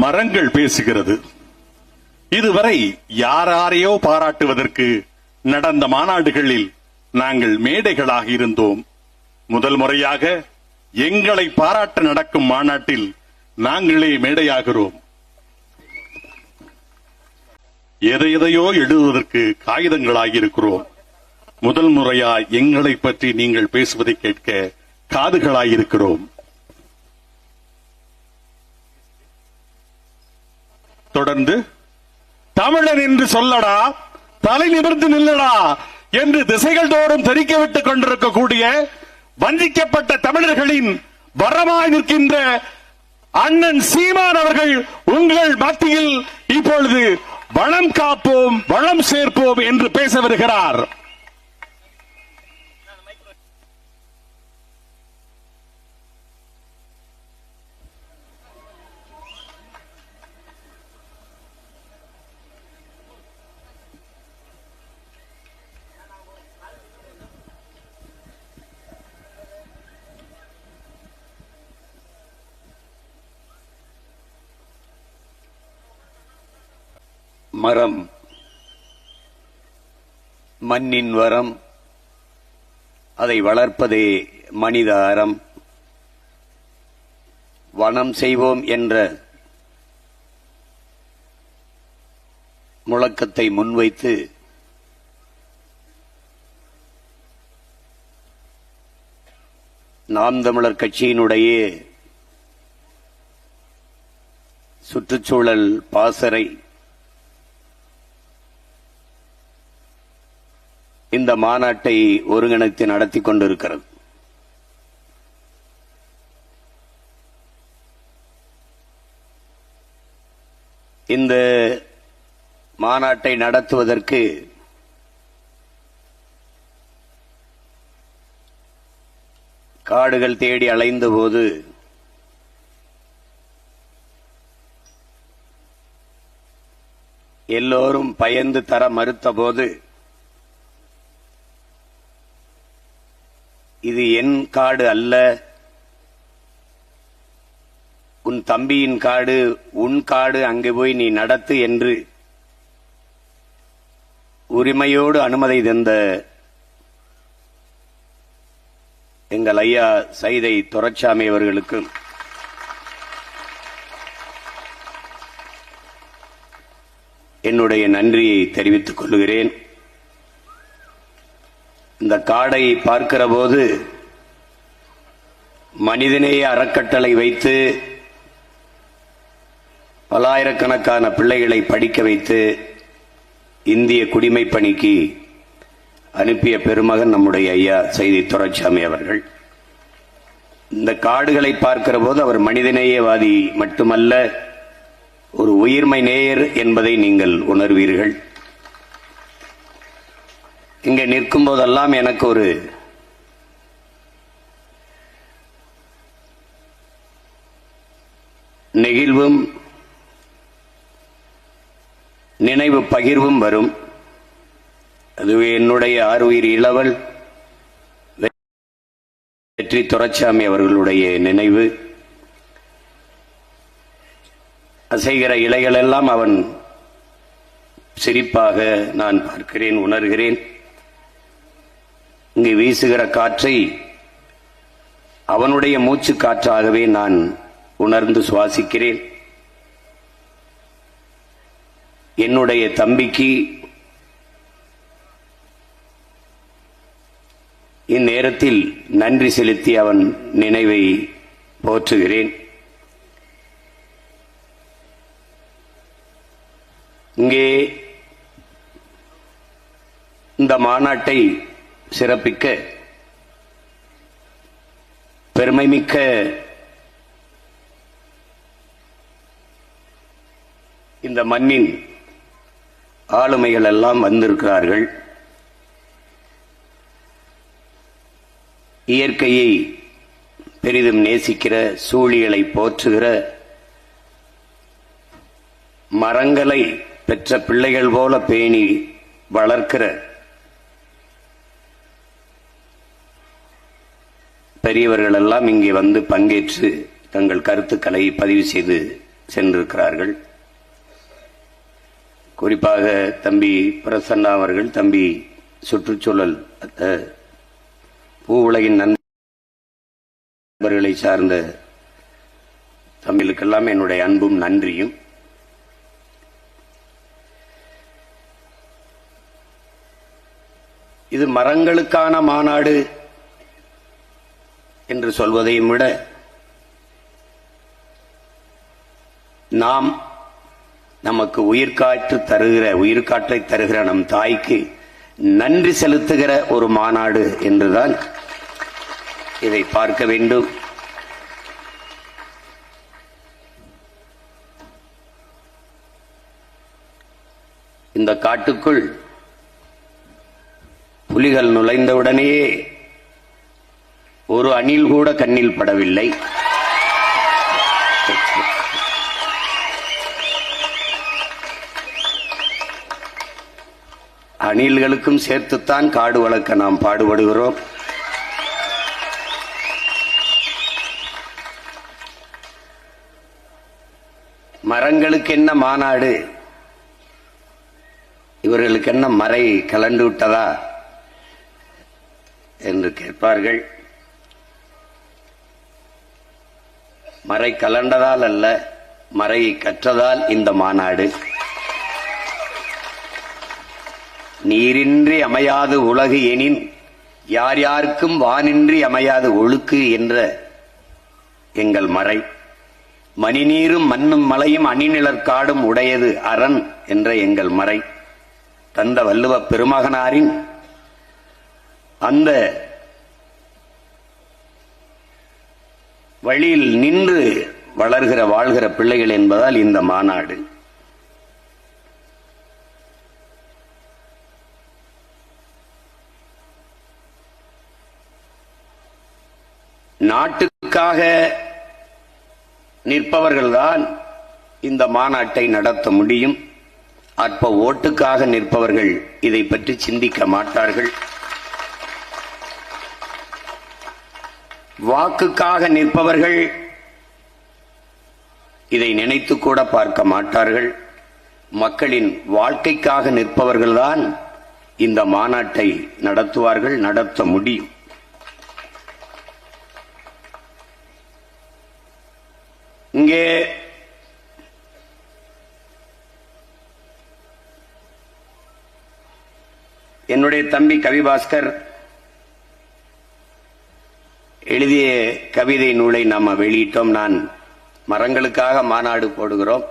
மரங்கள் பேசுகிறது. இதுவரை யாரையோ பாராட்டுவதற்கு நடந்த மாநாடுகளில் நாங்கள் மேடைகளாக இருந்தோம். முதல் முறையாக எங்களை பாராட்ட நடக்கும் மாநாட்டில் நாங்களே மேடையாகிறோம். எதையோ எழுதுவதற்கு காகிதங்களாயிருக்கிறோம். முதல் முறையாய் எங்களை பற்றி நீங்கள் பேசுவதை கேட்க காதுகளாயிருக்கிறோம். தொடர்ந்து தமிழன் என்று சொல்லடா, தலை நிமிர்ந்து நில்லடா என்று திசைகள் தோறும் தெரிவித்துக் கொண்டிருக்கக்கூடிய வஞ்சிக்கப்பட்ட தமிழர்களின் வரமாய் நிற்கின்ற அண்ணன் சீமான் அவர்கள் உங்கள் மத்தியில் இப்பொழுது வளம் காப்போம், வளம் சேர்ப்போம் என்று பேச வருகிறார். மரம் மண்ணின் வரம், அதை வளர்ப்பதே மனித அறம். வனம் செய்வோம் என்ற முழக்கத்தை முன்வைத்து நாம் தமிழர் கட்சியினுடைய சுற்றுச்சூழல் பாசறை இந்த மாநாட்டை ஒருங்கிணைத்து நடத்தி கொண்டிருக்கிறது. இந்த மாநாட்டை நடத்துவதற்கு காடுகள் தேடி அலைந்தபோது எல்லோரும் பயந்து தர மறுத்தபோது இது என் காடு அல்ல, உன் தம்பியின் காடு, உன் காடு, அங்கே போய் நீ நடத்து என்று உரிமையோடு அனுமதி தந்த எங்கள் ஐயா சைதை துரைசாமி அவர்களுக்கு என்னுடைய நன்றியை தெரிவித்துக் கொள்கிறேன். இந்த காடை பார்க்கிற போது மனிதநேய அறக்கட்டளை வைத்து பல்லாயிரக்கணக்கான பிள்ளைகளை படிக்க வைத்து இந்திய குடிமைப் பணிக்கு அனுப்பிய பெருமகன் நம்முடைய ஐயா சைதை துரைசாமி அவர்கள். இந்த காடுகளை பார்க்கிற போது அவர் மனிதநேயவாதி மட்டுமல்ல, ஒரு உயிர்மை நேயர் என்பதை நீங்கள் உணர்வீர்கள். இங்கே நிற்கும் போதெல்லாம் எனக்கு ஒரு நெகிழ்வும் நினைவு பகிர்வும் வரும். அதுவே என்னுடைய ஆறுயிர் இளவல் வெற்றி துரைசாமி அவர்களுடைய நினைவு. அசைகிற இலைகளெல்லாம் அவன் சிரிப்பாக நான் பார்க்கிறேன், உணர்கிறேன். இங்கு வீசுகிற காற்றை அவனுடைய மூச்சு காற்றாகவே நான் உணர்ந்து சுவாசிக்கிறேன். என்னுடைய தம்பிக்கு இந்நேரத்தில் நன்றி செலுத்தி அவன் நினைவை போற்றுகிறேன். இங்கே இந்த மாநாட்டை சிறப்பிக்க பெருமைமிக்க இந்த மண்ணின் ஆளுமைகள் எல்லாம் வந்திருக்கிறார்கள். இயற்கையை பெரிதும் நேசிக்கிற, சூழியலை போற்றுகிற, மரங்களை பெற்ற பிள்ளைகள் போல பேணி வளர்க்கிற பெரியவர்கள் எல்லாம் இங்கே வந்து பங்கேற்று தங்கள் கருத்துக்களை பதிவு செய்து சென்றிருக்கிறார்கள். குறிப்பாக தம்பி பிரசன்னா அவர்கள், தம்பி சுற்றுச்சூழல் பூ உலகின் நண்பர்களை சார்ந்த தம்பிகளுக்கெல்லாம் என்னுடைய அன்பும் நன்றியும். இது மரங்களுக்கான மாநாடு என்று சொல்வதையும் விட நாம் நமக்கு உயிர்காற்றை தருகிற நம் தாய்க்கு நன்றி செலுத்துகிற ஒரு மாநாடு என்றுதான் இதை பார்க்க வேண்டும். இந்த காட்டுக்குள் புலிகள் நுழைந்தவுடனேயே ஒரு அணில் கூட கண்ணில் படவில்லை. அணில்களுக்கும் சேர்த்துத்தான் காடு வளர்க்க நாம் பாடுபடுகிறோம். மரங்களுக்கு என்ன மாநாடு, இவர்களுக்கு என்ன மறை கலண்டு விட்டதா என்று கேட்பார்கள். மறை கலண்டதால் அல்ல, மறையை கற்றதால் இந்த மாநாடு. நீரின்றி அமையாது உலகு எனின் யார் யாருக்கும் வானின்றி அமையாது ஒழுக்கு என்ற எங்கள் மறை. மணிநீரும் மண்ணும் மலையும் அணிநிழற்காடும் உடையது அரண் என்ற எங்கள் மறை. தந்த வள்ளுவ பெருமகனாரின் அந்த வழியில் நின்று வாழ்கிற பிள்ளைகள் என்பதால் இந்த மாநாடு. நாட்டுக்காக நிற்பவர்கள்தான் இந்த மாநாட்டை நடத்த முடியும். அற்ப ஓட்டுக்காக நிற்பவர்கள் இதை பற்றி சிந்திக்க மாட்டார்கள். வாக்குக்காக நிற்பவர்கள் இதை நினைத்து கூட பார்க்க மாட்டார்கள். மக்களின் வாழ்க்கைக்காக நிற்பவர்கள்தான் இந்த மாநாட்டை நடத்துவார்கள், நடத்த முடியும். இங்கே என்னுடைய தம்பி கவிபாஸ்கர் எழுதிய கவிதை நூலை நாம் வெளியிட்டோம். நான் மரங்களுக்காக மாநாடு போடுகிறோம்,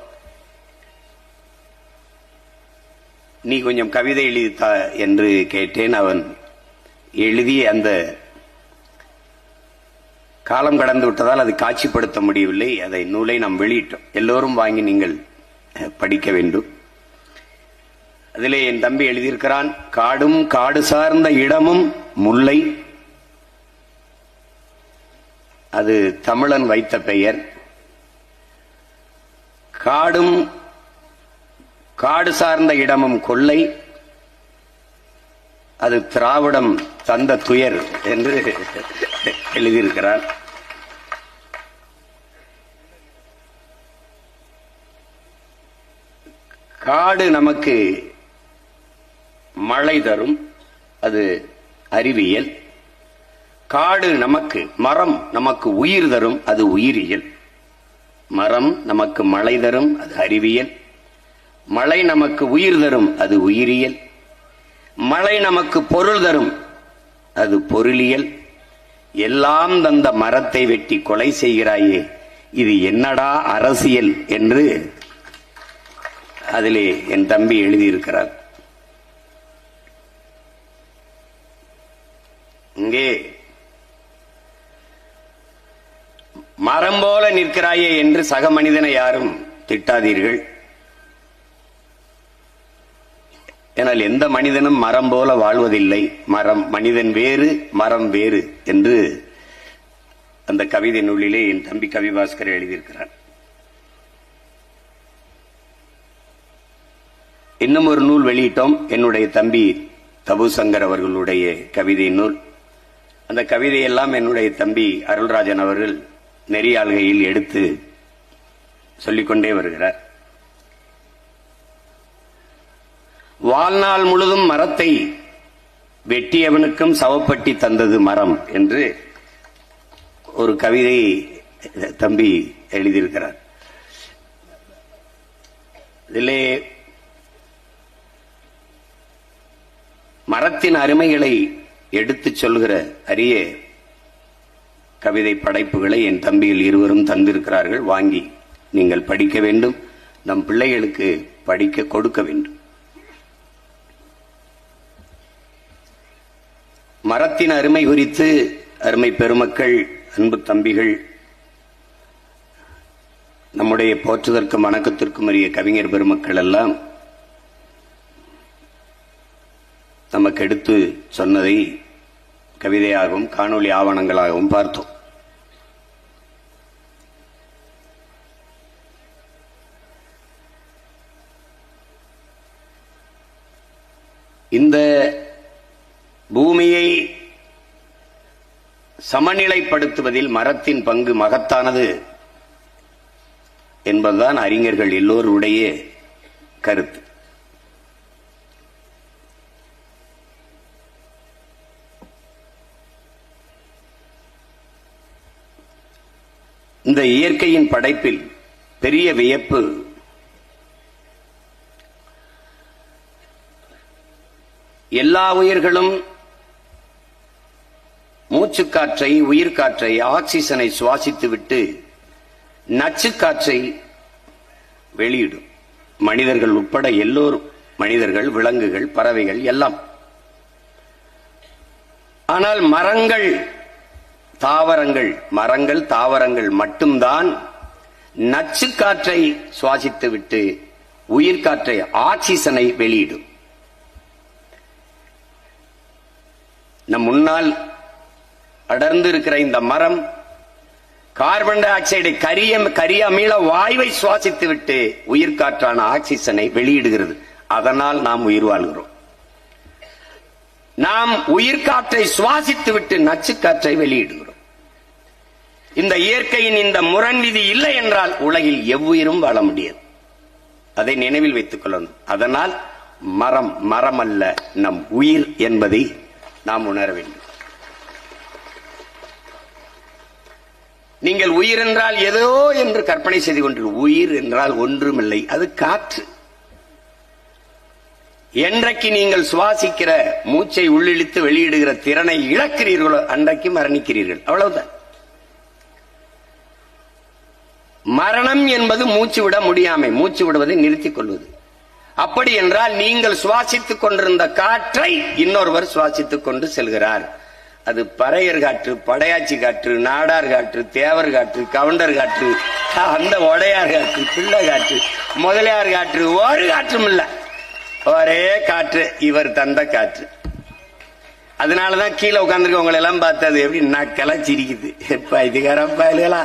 நீ கொஞ்சம் கவிதை எழுதித்தா என்று கேட்டேன். அவன் எழுதி அந்த காலம் கடந்து விட்டதால் அது காட்சிப்படுத்த முடியவில்லை. அதை நூலை நாம் வெளியிட்டோம். எல்லோரும் வாங்கி நீங்கள் படிக்க வேண்டும். அதிலே என் தம்பி எழுதியிருக்கிறான், காடும் காடு சார்ந்த இடமும் முல்லை, அது தமிழன் வைத்த பெயர். காடும் காடு சார்ந்த இடமும் கொள்ளை, அது திராவிடம் தந்த துயர் என்று எழுதியிருக்கிறார். காடு நமக்கு மழை தரும், அது அறிவியல். காடு நமக்கு, மரம் நமக்கு உயிர் தரும், அது உயிரியல். மரம் நமக்கு மழை தரும், அது அறிவியல். மழை நமக்கு உயிர் தரும், அது உயிரியல். மழை நமக்கு பொருள் தரும், அது பொருளியல். எல்லாம் தந்த மரத்தை வெட்டி கொலை செய்கிறாயே, இது என்னடா அரசியல் என்று அதிலே என் தம்பி எழுதியிருக்கிறார். இங்கே மரம் போல நிற்கிறாயே என்று சக மனிதனை யாரும் திட்டாதீர்கள். ஆனால் எந்த மனிதனும் மரம் போல வாழ்வதில்லை. மனிதன் வேறு, மரம் வேறு என்று அந்த கவிதை நூலிலே என் தம்பி கவிபாஸ்கர் எழுதியிருக்கிறார். இன்னும் ஒரு நூல் வெளியிட்டோம், என்னுடைய தம்பி தபுசங்கர் அவர்களுடைய கவிதை நூல். அந்த கவிதையெல்லாம் என்னுடைய தம்பி அருள்ராஜன் அவர்கள் நெறியாள்கையில் எடுத்து சொல்லிக்கொண்டே வருகிறார். வாழ்நாள் முழுதும் மரத்தை வெட்டியவனுக்கும் சவப்பட்டி தந்தது மரம் என்று ஒரு கவிதை தம்பி எழுதியிருக்கிறார். இதிலே மரத்தின் அருமைகளை எடுத்துச் சொல்கிற அரிய கவிதை படைப்புகளை என் தம்பிகள் இருவரும் தந்திருக்கிறார்கள். வாங்கி நீங்கள் படிக்க வேண்டும், நம் பிள்ளைகளுக்கு படிக்க கொடுக்க வேண்டும். மரத்தின் அருமை குறித்து அருமை பெருமக்கள், அன்பு தம்பிகள், நம்முடைய போற்றுதற்கும் வணக்கத்திற்கும் உரிய கவிஞர் பெருமக்கள் எல்லாம் நமக்கு எடுத்து சொன்னதை கவிதையாகவும் காணொளி ஆவணங்களாகவும் பார்த்தோம். இந்த பூமியை சமநிலைப்படுத்துவதில் மரத்தின் பங்கு மகத்தானது என்பதுதான் அறிஞர்கள் எல்லோருடைய கருத்து. இந்த இயற்கையின் படைப்பில் பெரிய வியப்பு எல்லா உயிர்களும் மூச்சுக்காற்றை, உயிர்காற்றை, ஆக்சிஜனை சுவாசித்துவிட்டு நச்சுக்காற்றை வெளியிடும். மனிதர்கள் உட்பட எல்லோரும், மனிதர்கள், விலங்குகள், பறவைகள் எல்லாம். ஆனால் மரங்கள், தாவரங்கள் மட்டும்தான் நச்சுக்காற்றை சுவாசித்துவிட்டு உயிர்காற்றை, ஆக்சிஜனை வெளியிடும். நம் முன்னால் அடர்ந்து இருக்கிற இந்த மரம் கார்பன் டை ஆக்சைடை, கரிய அமில வாயுவை சுவாசித்துவிட்டு உயிர்காற்றான ஆக்சிஜனை வெளியிடுகிறது. அதனால் நாம் உயிர் வாழ்கிறோம். நாம் உயிர்காற்றை சுவாசித்துவிட்டு நச்சுக்காற்றை வெளியிடுகிறோம். இந்த இயற்கையின் இந்த முரண் விதி இல்லை என்றால் உலகில் எவ்வுயிரும் வாழ முடியாது. அதை நினைவில் வைத்துக் கொள்ளணும். அதனால் மரம் அல்ல, நம் உயிர் என்பதை நாம் உணர வேண்டும். நீங்கள் உயிர் என்றால் ஏதோ என்று கற்பனை செய்து கொண்டீர்கள். உயிர் என்றால் ஒன்றுமில்லை, அது காற்று. என்றைக்கு நீங்கள் சுவாசிக்கிற மூச்சை உள்ளிழுத்து வெளியிடுகிற திறனை இழக்கிறீர்களோ அன்றைக்கு மரணிக்கிறீர்கள். அவ்வளவுதான். மரணம் என்பது மூச்சு விட முடியாமை, மூச்சு விடுவதை நிறுத்திக் கொள்வது. அப்படி என்றால் நீங்கள் சுவாசித்துக் கொண்டிருந்த காற்றை இன்னொருவர் சுவாசித்துக் கொண்டு செல்கிறார். அது பறையர் காற்று, படையாச்சி காற்று, நாடார் காற்று, தேவர் காற்று, கவுண்டர் காற்று, அந்த உடையார் காற்று, பிள்ளை காற்று, முதலியார் காற்று, ஒரு காற்றும் இல்ல, ஒரே காற்று, இவர் தந்த காற்று. அதனாலதான் கீழே உட்கார்ந்துருக்கவங்களை எல்லாம் பார்த்தது எப்படி நக்கெல்லாம் சிரிக்குது. பைத்தியக்கார பயல்களா.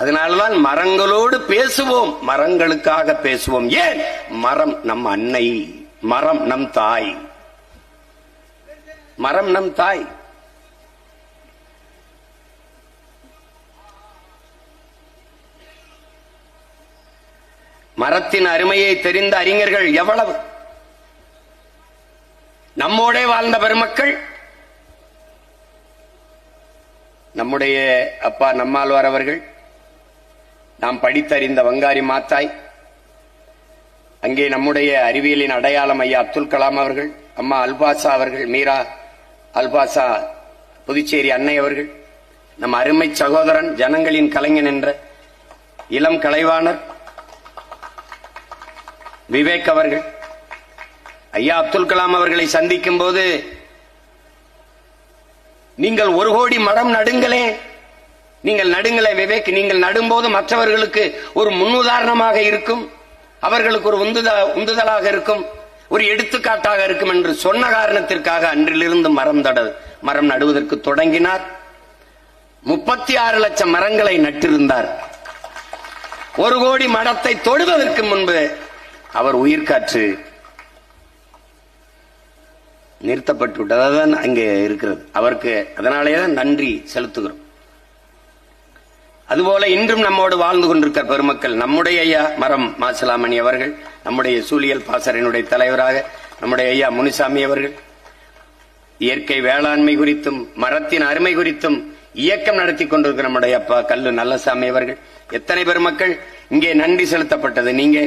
அதனாலதான் மரங்களோடு பேசுவோம், மரங்களுக்காக பேசுவோம். ஏன்? மரம் நம் அன்னை, மரம் நம் தாய், மரம் நம் தாய். மரத்தின் அருமையை தெரிந்த அறிஞர்கள் எவ்வளவு! நம்மோடே வாழ்ந்த பெருமக்கள், நம்முடைய அப்பா நம்மாழ்வார் அவர்கள், நாம் படித்தறிந்த வங்காரி மாத்தாய், அங்கே நம்முடைய அறிவியலின் அடையாளம் ஐயா அப்துல் கலாம் அவர்கள், அம்மா அல்பாசா அவர்கள், மீரா அல்பாசா புதுச்சேரி அன்னை அவர்கள், நம் அருமை சகோதரன் ஜனங்களின் கலைஞன் என்ற இளம் கலைவாணர் விவேக் அவர்கள், ஐயா அப்துல் கலாம் அவர்களை சந்திக்கும் போது, நீங்கள் 1 கோடி மரம் நடுங்களே, நீங்கள் நடுங்களே விவேக், நீங்கள் நடும்போது மற்றவர்களுக்கு ஒரு முன்னுதாரணமாக இருக்கும், அவர்களுக்கு ஒரு உந்துதலாக இருக்கும், ஒரு எடுத்துக்காட்டாக இருக்கும் என்று சொன்ன காரணத்திற்காக அன்றிலிருந்து மரம் நடுவதற்கு தொடங்கினார். 36 லட்சம் மரங்களை நட்டிருந்தார். 1 கோடி மரத்தை தொடுவதற்கு முன்பு அவர் உயிர்காற்று நிறுத்தப்பட்டு விட்டதான் அங்கே இருக்கிறது அவருக்கு. அதனாலேதான் நன்றி செலுத்துகிறோம். அதுபோல இன்றும் நம்மோடு வாழ்ந்து கொண்டிருக்கிற பெருமக்கள் நம்முடைய ஐயா மரம் மாசிலாமணி அவர்கள், நம்முடைய சூழியல் பாசறையினுடைய தலைவராக நம்முடைய ஐயா முனிசாமி அவர்கள், இயற்கை வேளாண்மை குறித்தும் மரத்தின் அருமை குறித்தும் இயக்கம் நடத்தி கொண்டிருக்கிற நம்முடைய அப்பா கல்லு நல்லசாமி அவர்கள், எத்தனை பெருமக்கள் இங்கே நன்றி செலுத்தப்பட்டது. நீங்க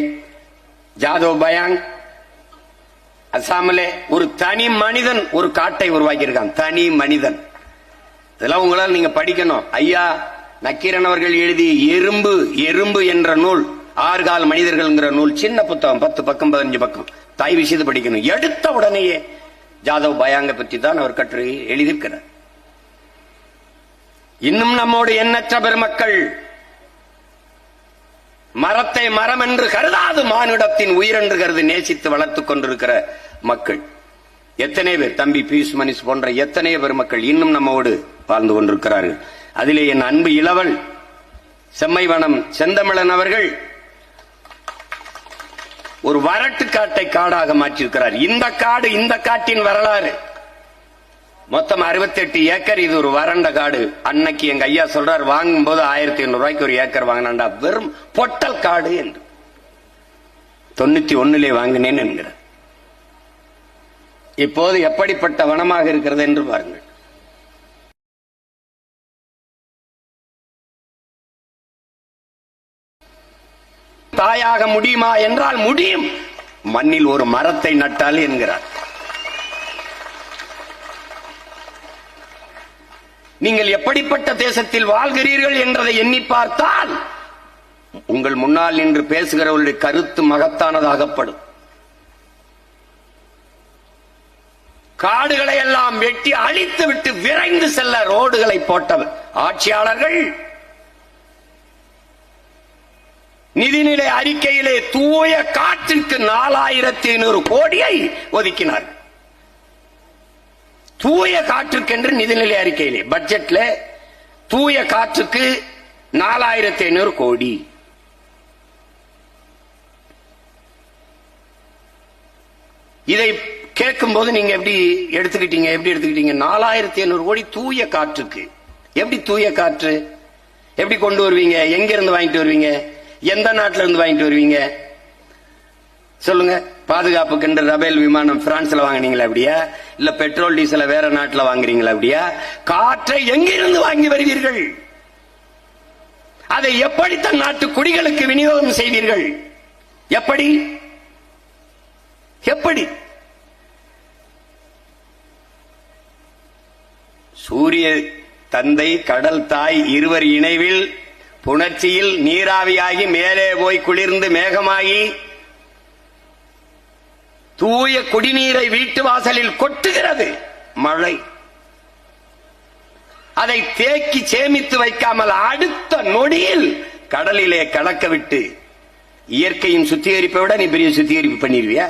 ஜாதவ் பயாங் அசாமிலே ஒரு தனி மனிதன் ஒரு காட்டை உருவாக்கி இருக்கான். தனி மனிதன், இதெல்லாம் உங்களால் நீங்க படிக்கணும். ஐயா நக்கீரன் அவர்கள் எழுதி எறும்பு எறும்பு என்ற நூல், 6 கால் மனிதர்கள் நூல், சின்ன புத்தகம், 10 பக்கம் 15 பக்கம், தாய் விஷயத்தை படிக்கணும். எடுத்த உடனேயே ஜாதவ் பயாங்க பற்றி தான் அவர் கட்டுரை எழுதியிருக்கிறார். இன்னும் நம்மோடு எண்ணற்ற பெருமக்கள் மரத்தை மரம் என்று கருதாது மானுடத்தின் உயிர் என்று கருது நேசித்து வளர்த்துக் கொண்டிருக்கிற மக்கள் எத்தனை பேர், தம்பி பியூஷ் மணிஷ் போன்ற எத்தனை பெருமக்கள் இன்னும் நம்மோடு வாழ்ந்து கொண்டிருக்கிறார்கள். அதிலே என் அன்பு இளவல் செம்மைவனம் செந்தமிழன் அவர்கள் ஒரு வரட்டு காட்டை காடாக மாற்றியிருக்கிறார். இந்த காட்டின் வரலாறு மொத்தம் 68 ஏக்கர். இது ஒரு வறண்ட காடு. அன்னைக்கு எங்க ஐயா சொல்றார், வாங்கும் போது 1500 ரூபாய்க்கு ஒரு ஏக்கர் வாங்கினாண்டா, வெறும் பொட்டல் காடு என்று 91 வாங்கினேன் என்கிறார். இப்போது எப்படிப்பட்ட வனமாக இருக்கிறது என்று பாருங்கள். தாயாக முடியுமா என்றால் முடியும், மண்ணில் ஒரு மரத்தை நட்டால் என்கிறார். நீங்கள் எப்படிப்பட்ட தேசத்தில் வாழ்கிறீர்கள் என்றதை எண்ணி பார்த்தால் உங்கள் முன்னால் நின்று பேசுகிறவர்களுடைய கருத்து மகத்தானதாகப்படும். காடுகளை எல்லாம் வெட்டி அழித்து விட்டு விரைந்து செல்ல ரோடுகளை போட்டவர் ஆட்சியாளர்கள் நிதிநிலை அறிக்கையிலே தூய காற்றுக்கு 4500 கோடியை ஒதுக்கினார்கள். தூய காற்றுக்கென்று நிதிநிலை அறிக்கையிலே பட்ஜெட்ல தூய காற்றுக்கு 4500 கோடி. இதை கேட்கும் போது நீங்க எப்படி எடுத்துக்கிட்டீங்க? 4500 கோடி தூய காற்றுக்கு. எப்படி தூய காற்று எப்படி கொண்டு வருவீங்க? எங்க இருந்து வாங்கிட்டு வருவீங்க? எந்த நாட்டில இருந்து வாங்கிட்டு வருவீங்க சொல்லுங்க? பாதுகாப்புக்கு என்று ரபேல் விமானம் பிரான்ஸ்ல வாங்கினீங்களா அப்படியா? இல்ல பெட்ரோல் டீசல வேற நாட்டில் வாங்குறீங்களா அப்படியா? காற்றை எங்கிருந்து வாங்கி வருவீர்கள்? அதை எப்படி தன் நாட்டு குடிகளுக்கு விநியோகம் செய்வீர்கள்? எப்படி எப்படி? சூரிய தந்தை கடல் தாய் இருவர் இணைவில் புணர்ச்சியில் நீராவியாகி மேலே போய் குளிர்ந்து மேகமாகி தூய குடிநீரை வீட்டு வாசலில் கொட்டுகிறது மழை. அதை தேக்கி சேமித்து வைக்காமல் அடுத்த நொடியில் கடலிலே கலக்க விட்டு, இயற்கையின் சுத்திகரிப்பை விட நீ பெரிய சுத்திகரிப்பு பண்ணிருவியா?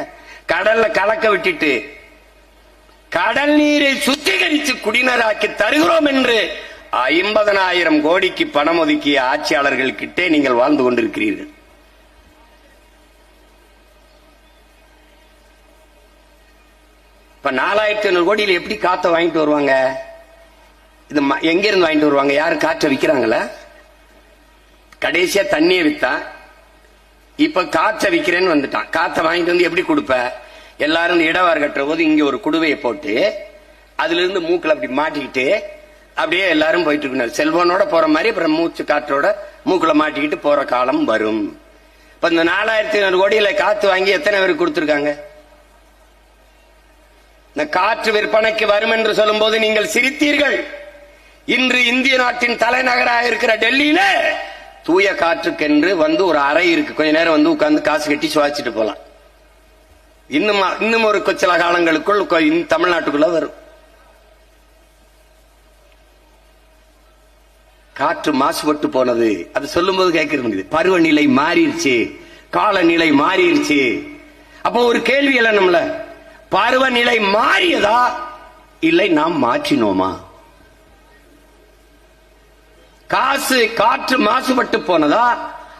கடல்ல கலக்க விட்டுட்டு கடல் நீரை சுத்திகரித்து குடிநீராக்கி தருகிறோம் என்று 50,000 கோடிக்கு பணம் ஒதுக்கிய ஆட்சியாளர்கள் கிட்டே நீங்கள் வாழ்ந்து கொண்டிருக்கிறீர்கள். இப்ப 4500 கோடியில் எப்படி காத்த வாங்கிட்டு வருவாங்க? இது எங்க இருந்து வாங்கிட்டு வருவாங்க? யாரு காற்றை விக்கிறாங்களா? கடைசியா தண்ணியை வித்தான், இப்ப காற்றை விக்கிறேன்னு வந்துட்டான். காற்றை வாங்கிட்டு வந்து எப்படி கொடுப்ப? எல்லாரும் இடவாறு கட்டுற போது இங்க ஒரு குடுவையை போட்டு அதுல இருந்து மூக்குல அப்படி மாட்டிக்கிட்டு அப்படியே எல்லாரும் போயிட்டு இருக்கணும். செல்வனோட போற மாதிரி அப்புறம் மூச்சு காற்றோட மூக்குல மாட்டிக்கிட்டு போற காலம் வரும். இப்ப இந்த 4500 கோடியில காத்து வாங்கி எத்தனை பேருக்கு கொடுத்திருக்காங்க? இந்த காற்று விற்பனைக்கு வரும் என்று சொல்லும் போது நீங்கள் சிரித்தீர்கள். இன்று இந்திய நாட்டின் தலைநகராக இருக்கிற டெல்லியில தூய காற்றுக்கென்று வந்து ஒரு அறை இருக்கு. கொஞ்ச நேரம் வந்து உட்கார்ந்து காசு கட்டி சுவாச்சிட்டு போலாம். இன்னும் ஒரு சில காலங்களுக்குள் தமிழ்நாட்டுக்குள்ள வரும். காற்று மாசுபட்டு போனது, அது சொல்லும் போது கேட்க முடியுது. பருவநிலை மாறிடுச்சு, காலநிலை மாறிடுச்சு. அப்போ ஒரு கேள்வி எல்லாம் நம்மள, பருவநிலை மாறியதா இல்லை நாம் மாற்றினோமா? காற்று மாசுபட்டு போனதா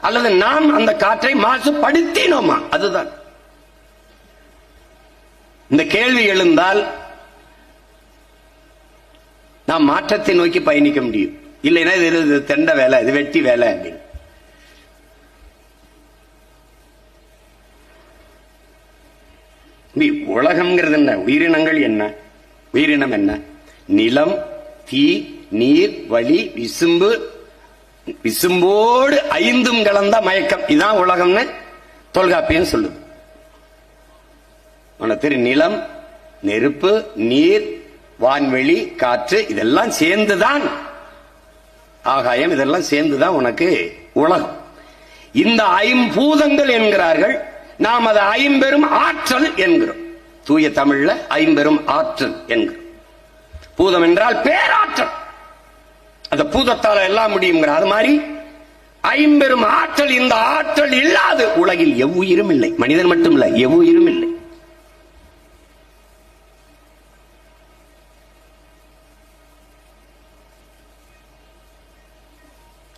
அல்லது நாம் அந்த காற்றை மாசுபடுத்தினோமா? அதுதான் இந்த கேள்வி எழுந்தால் நாம் மாற்றத்தை நோக்கி பயணிக்க முடியும். இல்லைன்னா இது தெண்ட வேலை, இது வெட்டி வேலை அப்படின்னு. உலகம்ங்கிறது என்ன? உயிரினங்கள் என்ன? உயிரினம் என்ன? நிலம், தீ, நீர், வளி, விசும்பு, விசும்போடு ஐந்தும் கலந்த மயக்கம், இதான் உலகம்னு தொல்காப்பியம் சொல்லுது. உனக்கு நிலம், நெருப்பு, நீர், வான்வெளி, காற்று இதெல்லாம் சேர்ந்துதான் ஆகாயம், இதெல்லாம் சேர்ந்துதான் உனக்கு உலகம். இந்த ஐம்பூதங்கள் என்கிறார்கள், நாம் அதை ஐம்பெரும் ஆற்றல் என்கிறோம். தூய தமிழ்ல ஐம்பெரும் ஆற்றல் என்கிறோம். பூதம் என்றால் பேராற்றல், அந்த பூதத்தால எல்லாம் முடியுங்கிற. அது மாதிரி ஐம்பெரும் ஆற்றல். இந்த ஆற்றல் இல்லாத உலகில் எவ்வுயிரும் இல்லை. மனிதன் மட்டும் இல்ல, எவ்வுயிரும் இல்லை.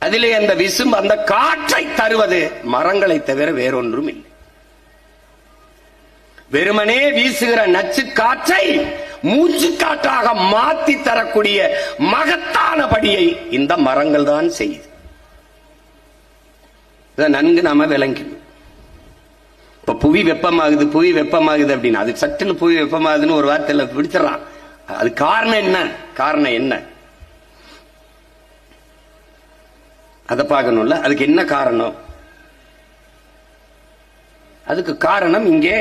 அதிலே அந்த விசும்பு, அந்த காற்றை தருவது மரங்களை தவிர வேறொன்றும் இல்லை. வெறுமனே வீசுகிற நச்சு காற்றை மூச்சு காற்றாக மாற்றி தரக்கூடிய மகத்தான படியை இந்த மரங்கள் தான் செய்யுது. நன்கு நாம விளங்கணும். இப்ப புவி வெப்பமாகுது, புவி வெப்பமாகுது அப்படின்னு அது சட்டுன்னு புவி வெப்பமாகுதுன்னு ஒரு வார்த்தையில பிடிச்சிடறான். அது காரணம் என்ன? காரணம் என்ன அதை பார்க்கணும்ல. அதுக்கு என்ன காரணம்? அதுக்கு காரணம் இங்கே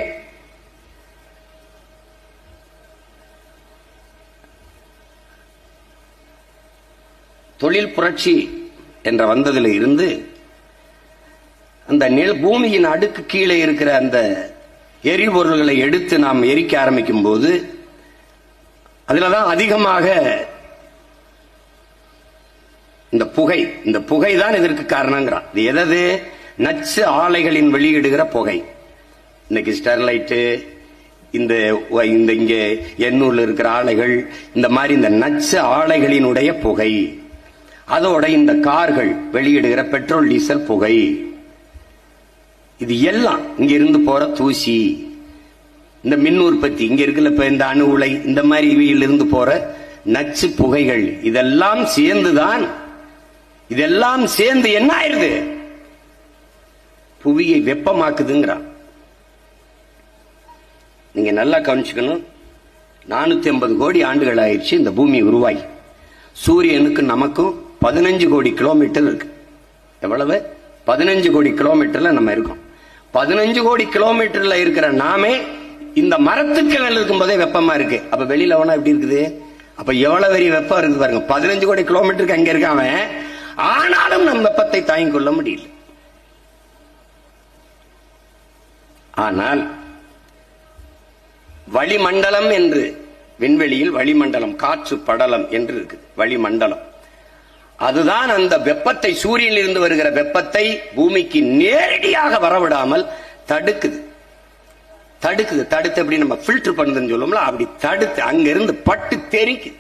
தொழில் புரட்சி என்ற வந்ததில் இருந்து அந்த பூமியின் அடுக்கு கீழே இருக்கிற அந்த எரிபொருள்களை எடுத்து நாம் எரிக்க ஆரம்பிக்கும் போது அதுலதான் அதிகமாக இந்த புகை தான் இதற்கு காரணங்கிறான். இது எதது? நச்சு ஆலைகளின் வெளியிடுகிற புகை. இன்னைக்கு ஸ்டெர்லைட்டு, இந்த இங்க எண்ணூர்ல இருக்கிற ஆலைகள், இந்த மாதிரி இந்த நச்சு ஆலைகளினுடைய புகை, அதோட இந்த கார்கள் வெளியிடுகிற பெட்ரோல் டீசல் புகை, இது எல்லாம் இங்க இருந்து போற தூசி, இந்த மின் உற்பத்தி இங்க இருக்குல்ல, இப்ப இந்த அணு உலை, இந்த மாதிரி இவையில் இருந்து போற நச்சு புகைகள், இதெல்லாம் சேர்ந்துதான், இதெல்லாம் சேர்ந்து என்ன ஆயிருது? புவியை வெப்பமாக்குதுங்கிறான். நீங்க நல்லா கவனிச்சுக்கணும். 450 கோடி ஆண்டுகள் ஆயிடுச்சு இந்த பூமி உருவாகி. சூரியனுக்கு நமக்கும் 15 கோடி கிலோமீட்டர் இருக்கு. எவ்வளவு? 15 கோடி கிலோமீட்டர்ல நம்ம இருக்கோம். 15 கோடி கிலோமீட்டர்ல இருக்கிற நாமே இந்த மரத்துக்கு இருக்கும் போதே வெப்பமா இருக்கு. அப்ப வெளியில வேணா எப்படி இருக்குது? அப்ப எவ்வளவு பெரிய வெப்பம் இருக்குது பாருங்க. 15 கோடி கிலோமீட்டருக்கு அங்க இருக்காம, ஆனாலும் நம் வெப்பத்தை தாங்கிக் கொள்ள முடியல. ஆனால் வளிமண்டலம் என்று, விண்வெளியில் வளிமண்டலம், காற்று படலம் என்று இருக்கு வளிமண்டலம். அதுதான் அந்த வெப்பத்தை, சூரியனில் இருந்து வருகிற வெப்பத்தை பூமிக்கு நேரடியாக வரவிடாமல் தடுக்குது. தடுத்து அப்படி நம்ம ஃபில்டர் பண்ணுதுன்னு சொல்லுவோம்ல, அப்படி தடுத்து அங்கிருந்து பட்டு தெரிக்குது.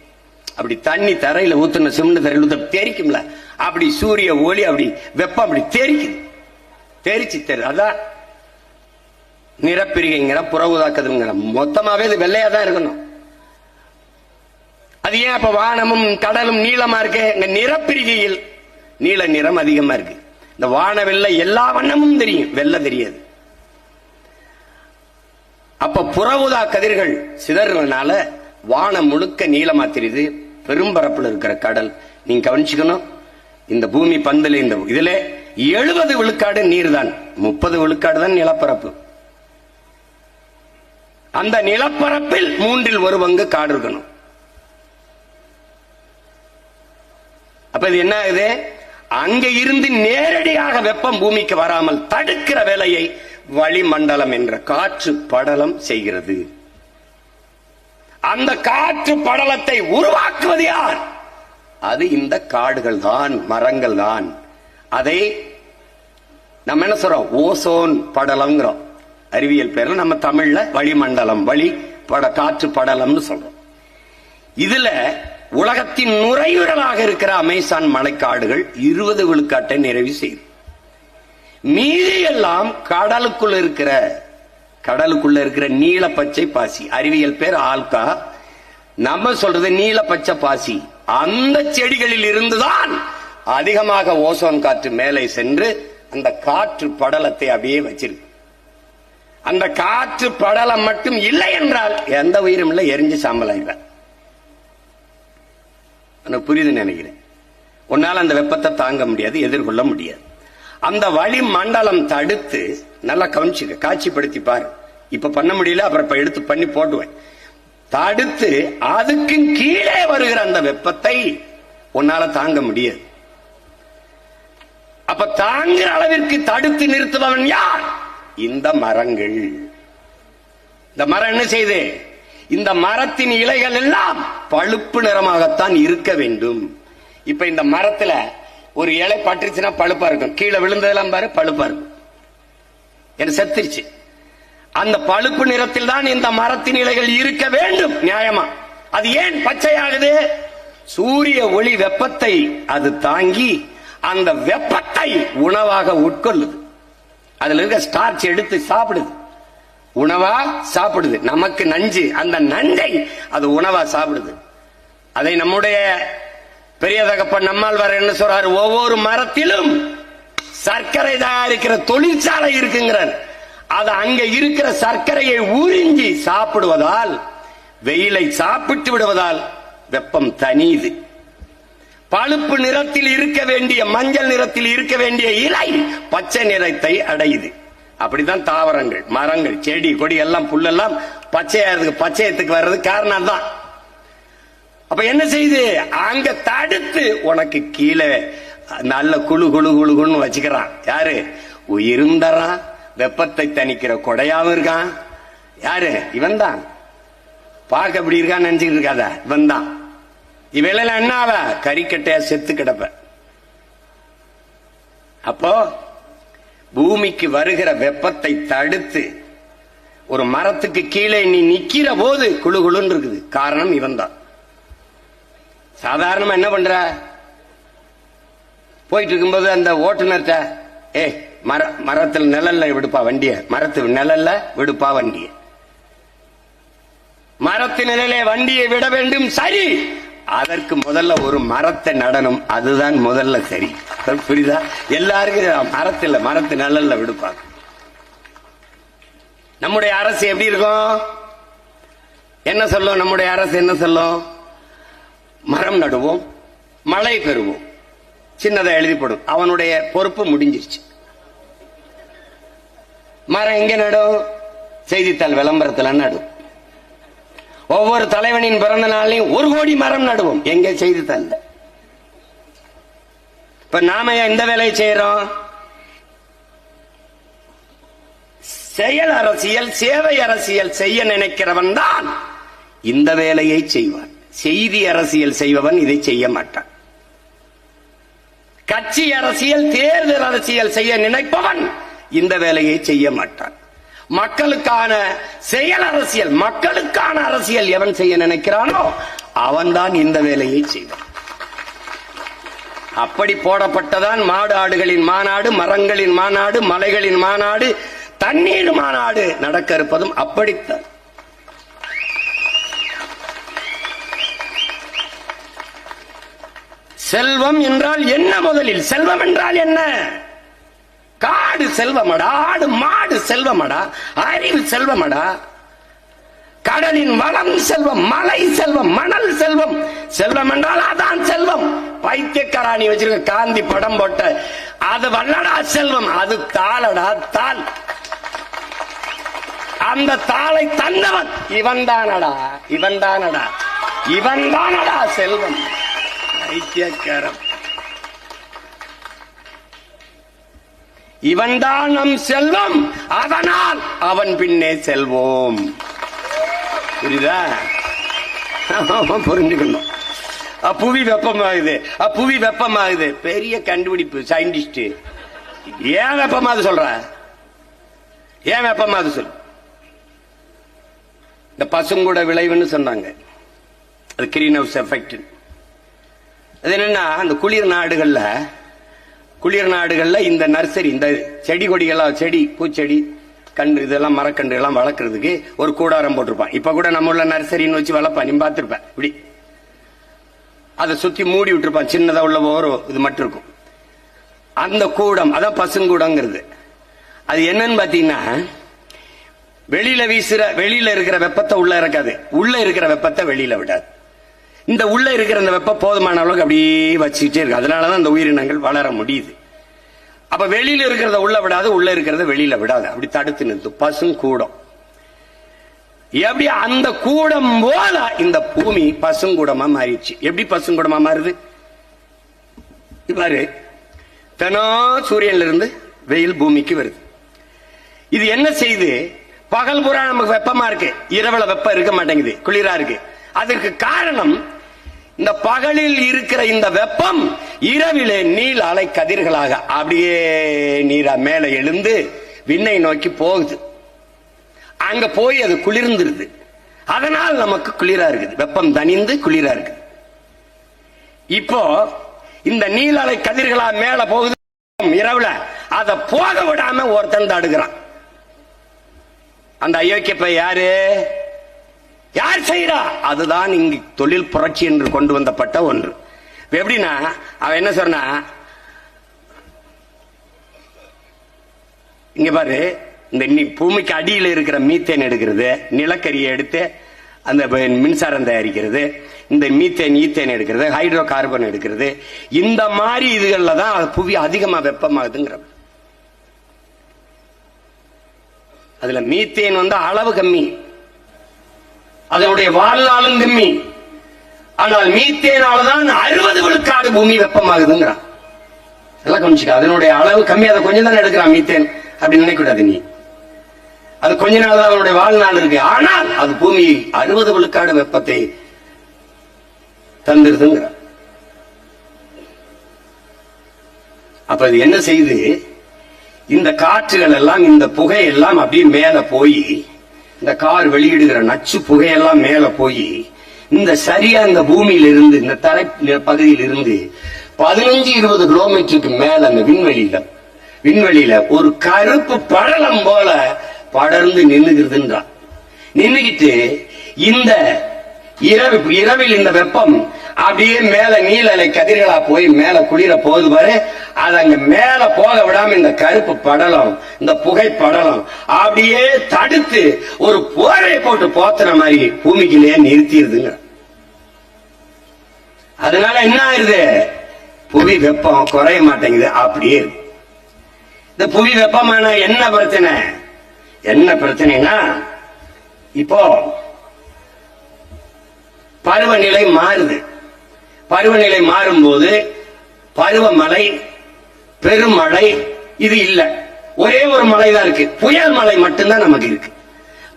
அப்படி தண்ணி தரையில ஊத்துன சிமெண்ட் தரையில் ஊத்த தெரிக்கும்ல, அப்படி சூரிய ஒளி அப்படி வெப்பம் அப்படி தெரிக்குது. தெரிச்சு அதான் நிறப்பிரிகைங்கிற, புற ஊதாக்கதுங்கிற, மொத்தமாவே இது வெள்ளையா தான் இருக்கணும். அது ஏன் அப்ப வானமும் கடலும் நீளமா இருக்கு? இந்த நிறப்பிரிகையில் நீல நிறம் அதிகமா இருக்கு. இந்த வானவெல்ல எல்லா வண்ணமும் தெரியும், வெள்ளை தெரியாது. அப்ப புற ஊதா கதிர்கள் சிதறதுனால வானம் முழுக்க நீளமா தெரியுது. பெரும்பரப்புல இருக்கிற கடல் நீங்க கவனிச்சுக்கணும். இந்த பூமி பந்தில இந்த இதுல 70 விழுக்காடு நீர் தான், 30 விழுக்காடு தான் நிலப்பரப்பு. அந்த நிலப்பரப்பில் 1/3 பங்கு காடு இருக்கணும். அப்ப இது என்ன ஆகுது? அங்க இருந்து நேரடியாக வெப்பம் பூமிக்கு வராமல் தடுக்கிற வேலையை வளிமண்டலம் என்ற காற்று படலம் செய்கிறது. அந்த காற்று படலத்தை உருவாக்குவது யார்? அது இந்த காடுகள் தான், மரங்கள் தான். அதை நம்ம என்ன சொல்றோம்? ஓசோன் படலம்ங்கிறோம். அறிவியல் பேர்ல நம்ம தமிழ்ல வளிமண்டலம், காற்று படலம்னு சொல்றோம். இதுல உலகத்தின் நுரையீரலாக இருக்கிற அமேசான் மலைக்காடுகள் 20 விழுக்காட்டை நிறைவு செய்யும். மீதி எல்லாம் கடலுக்குள்ள இருக்கிற நீல பச்சை பாசி. அறிவியல் பேர் ஆல்கா, நம்ம சொல்றது நீல பச்சை பாசி. அந்த செடிகளில் இருந்துதான் அதிகமாக ஓசோன் காற்று மேலே சென்று அந்த காற்று படலத்தை அப்படியே வச்சிருக்கு. அந்த காற்று படலம் மட்டும் இல்லை என்றால் எந்த உயிரும் இல்லை, எரிஞ்சு சாம்பலாயிடுற. எனக்கு புரியுதுன்னு நினைக்கிறேன். உன்னால அந்த வெப்பத்தை தாங்க முடியாது, எதிர்கொள்ள முடியாது. அந்த வளி மண்டலம் தடுத்து நல்லா கவனிச்சுக்க, காட்சிப்படுத்தி பாரு. இப்ப பண்ண முடியல, அப்புறம் இப்ப எடுத்து பண்ணி போட்டுவேன். தடுத்து அதுக்கு கீழே வருகிற அந்த வெப்பத்தை உன்னால தாங்க முடியாது. அப்ப தாங்குற அளவிற்கு தடுத்து நிறுத்துபவன் யார்? இந்த மரங்கள். இந்த மரம் என்ன செய்து? இந்த மரத்தின் இலைகள் எல்லாம் பழுப்பு நிறமாகத்தான் இருக்க வேண்டும். இப்ப இந்த மரத்துல ஒரு இலை பட்டுச்சுன்னா பழுப்பா இருக்கும், கீழே விழுந்ததெல்லாம் பாரு பழுப்பா இருக்கும், என்ன செத்துருச்சு. அந்த பழுப்பு நிறத்தில் தான் இந்த மரத்தின் இலைகள் இருக்க வேண்டும் நியாயமா. அது ஏன் பச்சையாகுது? சூரிய ஒளி வெப்பத்தை அது தாங்கி அந்த வெப்பத்தை உணவாக உட்கொள்ளுது. அதுல இருக்க ஸ்டார்ச் எடுத்து சாப்பிடுது, உணவா சாப்பிடுது. நமக்கு நஞ்சு, அந்த நஞ்சை அது உணவா சாப்பிடுது. அதை நம்முடைய பெரிய தகப்பன் நம்மாழ்வார் என்ன சொல்றாரு? ஒவ்வொரு மரத்திலும் சர்க்கரை தயாரிக்கிற தொழிற்சாலை இருக்குங்கிறார். அது அங்க இருக்கிற சர்க்கரையை உறிஞ்சி சாப்பிடுவதால், வெயிலை சாப்பிட்டு விடுவதால் வெப்பம் தனியுது. பழுப்பு நிறத்தில் இருக்க வேண்டிய, மஞ்சள் நிறத்தில் இருக்க வேண்டிய இலை பச்சை நிறத்தை அடையுது. அப்படித்தான் தாவரங்கள், மரங்கள், செடி கொடி எல்லாம் புல்லெல்லாம் பச்சையத்துக்கு வர்றது காரணம் தான். அப்ப என்ன செய்யுது? அங்க தடுத்து உனக்கு கீழே நல்ல குழு குழு குழுன்னு வச்சுக்கிறான். யாரு? உயிரும் தரான், வெப்பத்தை தணிக்கிற கொடையாவும் இருக்கான். யாரு? இவன் தான். பார்க்க எப்படி இருக்கான்னு நினைச்சுக்கிட்டு இருக்காத, இவன் தான். இவையில என்ன ஆவ? கறிக்கட்டையா செத்து கிடப்ப. அப்போ பூமிக்கு வருகிற வெப்பத்தை தடுத்து ஒரு மரத்துக்கு கீழே நீ நிக்கிற போது குழு குழுன்னு இருக்குது. காரணம் இவன் தான். சாதாரணமா என்ன பண்ற? போயிட்டு இருக்கும்போது அந்த ஓட்டுநர்ட்ட, மரத்தில் நிழல்ல விடுப்பா வண்டிய, மரத்து நிழல்ல விடுப்பா வண்டிய, மரத்து நிழலே வண்டியை விட வேண்டும். சரி, அதற்கு முதல்ல ஒரு மரத்தை நடணும், அதுதான் முதல்ல சரி. புரியுதா? எல்லாருக்கும் மரத்து நிழல்ல விடுப்பாங்க. நம்முடைய அரசு எப்படி இருக்கும்? என்ன சொல்லும்? நம்முடைய அரசு என்ன சொல்லும்? மரம் நடுவோம், மழை பெறுவோம், சின்னதை எழுதி போடும். அவனுடைய பொறுப்பு முடிஞ்சிருச்சு. மரம் எங்க நடும்? செய்தித்தாள் விளம்பரத்தில் நடும். ஒவ்வொரு தலைவனின் பிறந்த நாளையும் 1 கோடி மரம் நடுவோம். எங்க? செய்தித்தாள். இப்ப நாம இந்த வேலையை செய்யறோம். செயல் அரசியல், சேவை அரசியல் செய்ய நினைக்கிறவன் தான் இந்த வேலையை செய்வான். செய்தி அரசியல் செய்பவன் இதை செய்ய மாட்டான். கட்சி அரசியல், தேர்தல் அரசியல் செய்ய நினைப்பவன் இந்த வேலையை செய்ய மாட்டான். மக்களுக்கான செயல் அரசியல், மக்களுக்கான அரசியல் எவன் செய்ய நினைக்கிறானோ அவன்தான் இந்த வேலையை செய்வான். அப்படி போடப்பட்டதான் மாடு ஆடுகளின் மாநாடு, மரங்களின் மாநாடு, மலைகளின் மாநாடு, தண்ணீர் மாநாடு நடக்க இருப்பதும் அப்படித்தான். செல்வம் என்றால் என்ன? முதலில் செல்வம் என்றால் என்ன? காடு செல்வமடா, ஆடு மாடு செல்வமடா, அறிவு செல்வமடா, கடலின் வளம் செல்வம், மலை செல்வம், மணல் செல்வம். செல்வம் என்றால் அதான் செல்வம். பைத்தியக்காராணி வச்சிருக்க காந்தி படம் போட்ட அது வல்லடா செல்வம், அது தாளடா தாள். அந்த தாளை தந்தவன் இவன் தானடா, இவன் தானடா, இவன் தானடா செல்வம். பைத்தியக்காரன் இவன்தான் நம் செல்வம், அதனால் அவன் பின்னே செல்வோம். புரியுதா? புரிஞ்சுக்கணும். புவி வெப்பமாகுது, புவி வெப்பமாகுது. பெரிய கண்டுபிடிப்பு சயின்டிஸ்ட். ஏன் வெப்பமாகுது சொல்ற? ஏன் வெப்பமாகுது சொல்? இந்த பசுங்கூட விளைவுன்னு சொன்னாங்க, அது கிரீன் ஹவுஸ் எஃபெக்ட். அது என்னன்னா, அந்த குளிர் நாடுகள்ல இந்த நர்சரி, இந்த செடி கொடிகள்லாம், செடி பூச்செடி கன்று இதெல்லாம் மரக்கன்று எல்லாம் வளர்க்கறதுக்கு ஒரு கூடாரம் போட்டிருப்பான். இப்ப கூட நம்ம உள்ள நர்சரின்னு வச்சு வளர்ப்பான், நீ பார்த்திருப்ப. இப்படி அதை சுத்தி மூடி விட்டுருப்பான், சின்னதா உள்ள ஒரு இது மட்டும் இருக்கும். அந்த கூடம் அதான் பசுங்கூடங்கிறது. அது என்னன்னு பாத்தீங்கன்னா, வெளியில இருக்கிற வெப்பத்தை உள்ள இருக்காது, உள்ள இருக்கிற வெப்பத்தை வெளியில விடாது. இந்த உள்ள இருக்கிற அந்த வெப்பம் போதுமான அளவுக்கு அப்படியே வச்சுக்கிட்டே இருக்கு. அதனாலதான் இந்த உயிரினங்கள் வளர முடியுது. அப்ப வெளியில இருக்கிறத உள்ள விடாது, உள்ள இருக்கிறத வெளியில விடாது, அப்படி தடுத்து நிறுத்தும் பசுங்கூடம். எப்படி அந்த கூடம் போல இந்த பூமி பசுங்கூடமா மாறிடுச்சு. எப்படி பசுங்கூடமா மாறுது பாரு. தினம் சூரியன்ல இருந்து வெயில் பூமிக்கு வருது. இது என்ன செய்யுது? பகல் பூரா நமக்கு வெப்பமா இருக்கு, இரவுல வெப்பம் இருக்க மாட்டேங்குது, குளிரா இருக்கு. அதற்கு காரணம் இந்த பகலில் இருக்கிற இந்த வெப்பம் இரவிலே நீல அலை கதிர்களாக அப்படியே நீரா மேல எழுந்து விண்ணை நோக்கி போகுது. அங்க போய் அது குளிர்ந்துருது. அதனால் நமக்கு குளிரா இருக்குது, வெப்பம் தணிந்து குளிரா இருக்கு. இப்போ இந்த நீல அலை கதிர்களா மேல போகுது இரவுல, அதை போக விடாம ஒருத்தன் தடுக்கிறான். அந்த அயோக்கியப்ப யாரு? யார் செய்யறா? அதுதான் இங்கு தொழில் புரட்சி என்று கொண்டு வந்தப்பட்ட ஒன்று. எப்படின்னா அவன் என்ன சொன்னா, இங்க பாரு, இந்த பூமிக்கு அடியில் இருக்கிற மீத்தேன் எடுக்கிறது, நிலக்கரியை எடுத்து அந்த மின்சாரம் தயாரிக்கிறது, இந்த மீத்தேன் ஈத்தேன் எடுக்கிறது, ஹைட்ரோ கார்பன் எடுக்கிறது, இந்த மாதிரி இதுகள்ல தான் புவி அதிகமா வெப்பமாகுதுங்கிற. அதுல மீத்தேன் வந்து அளவு கம்மி, அதனுடைய வாழ்நாளும் கம்மி. ஆனால் மீத்தேனாலதான் 60 விழுக்காடு பூமி வெப்பமாகுதுங்கிறான். எல்லாம் கவனிச்சுக்க, அதனுடைய அளவு கம்மி, அதை கொஞ்சம் தான் எடுக்கிறான் மீத்தேன் அப்படின்னு நினைக்கூடாது நீ. அது கொஞ்ச நாள் தான் அதனுடைய வாழ்நாள் இருக்கு. ஆனால் அது பூமி 60 விழுக்காடு வெப்பத்தை தந்துருதுங்கிற. அப்ப இது என்ன செய்யுது? இந்த காற்றுகள் எல்லாம், இந்த புகையெல்லாம் அப்படியே மேல போய், இந்த கார் வெளியிடுகிற நச்சு புகையெல்லாம் மேல போய், இந்த சரியா இந்த பூமியில இருந்து, இந்த தரை பகுதியில் இருந்து 15-20 கிலோமீட்டருக்கு மேல அந்த விண்வெளியில ஒரு கருப்பு படலம் போல படர்ந்து நின்னுகிறதுன்றான். நின்னுகிட்டு இந்த இரவில் இந்த வெப்பம் அப்படியே மேல நீல அலை கதிர்களா போய் மேல குளிர போகுது பாரு. அது அங்க மேல போக விடாம இந்த கருப்பு படலம், இந்த புகை படலம் அப்படியே தடுத்து ஒரு போரை போட்டு போத்துற மாதிரி பூமிக்குள்ளேயே நிறுத்திடுதுங்க. அதனால என்ன ஆயிருது? புவி வெப்பம் குறைய மாட்டேங்குது, அப்படியே. இந்த புவி வெப்பமான என்ன பிரச்சனை? என்ன பிரச்சனைனா, இப்போ பருவநிலை மாறுது. பருவநிலை மாறும்போது பருவமழை, பெருமழை இது இல்ல. ஒரே ஒரு மழை தான் இருக்கு, புயல் மழை மட்டும்தான் நமக்கு இருக்கு.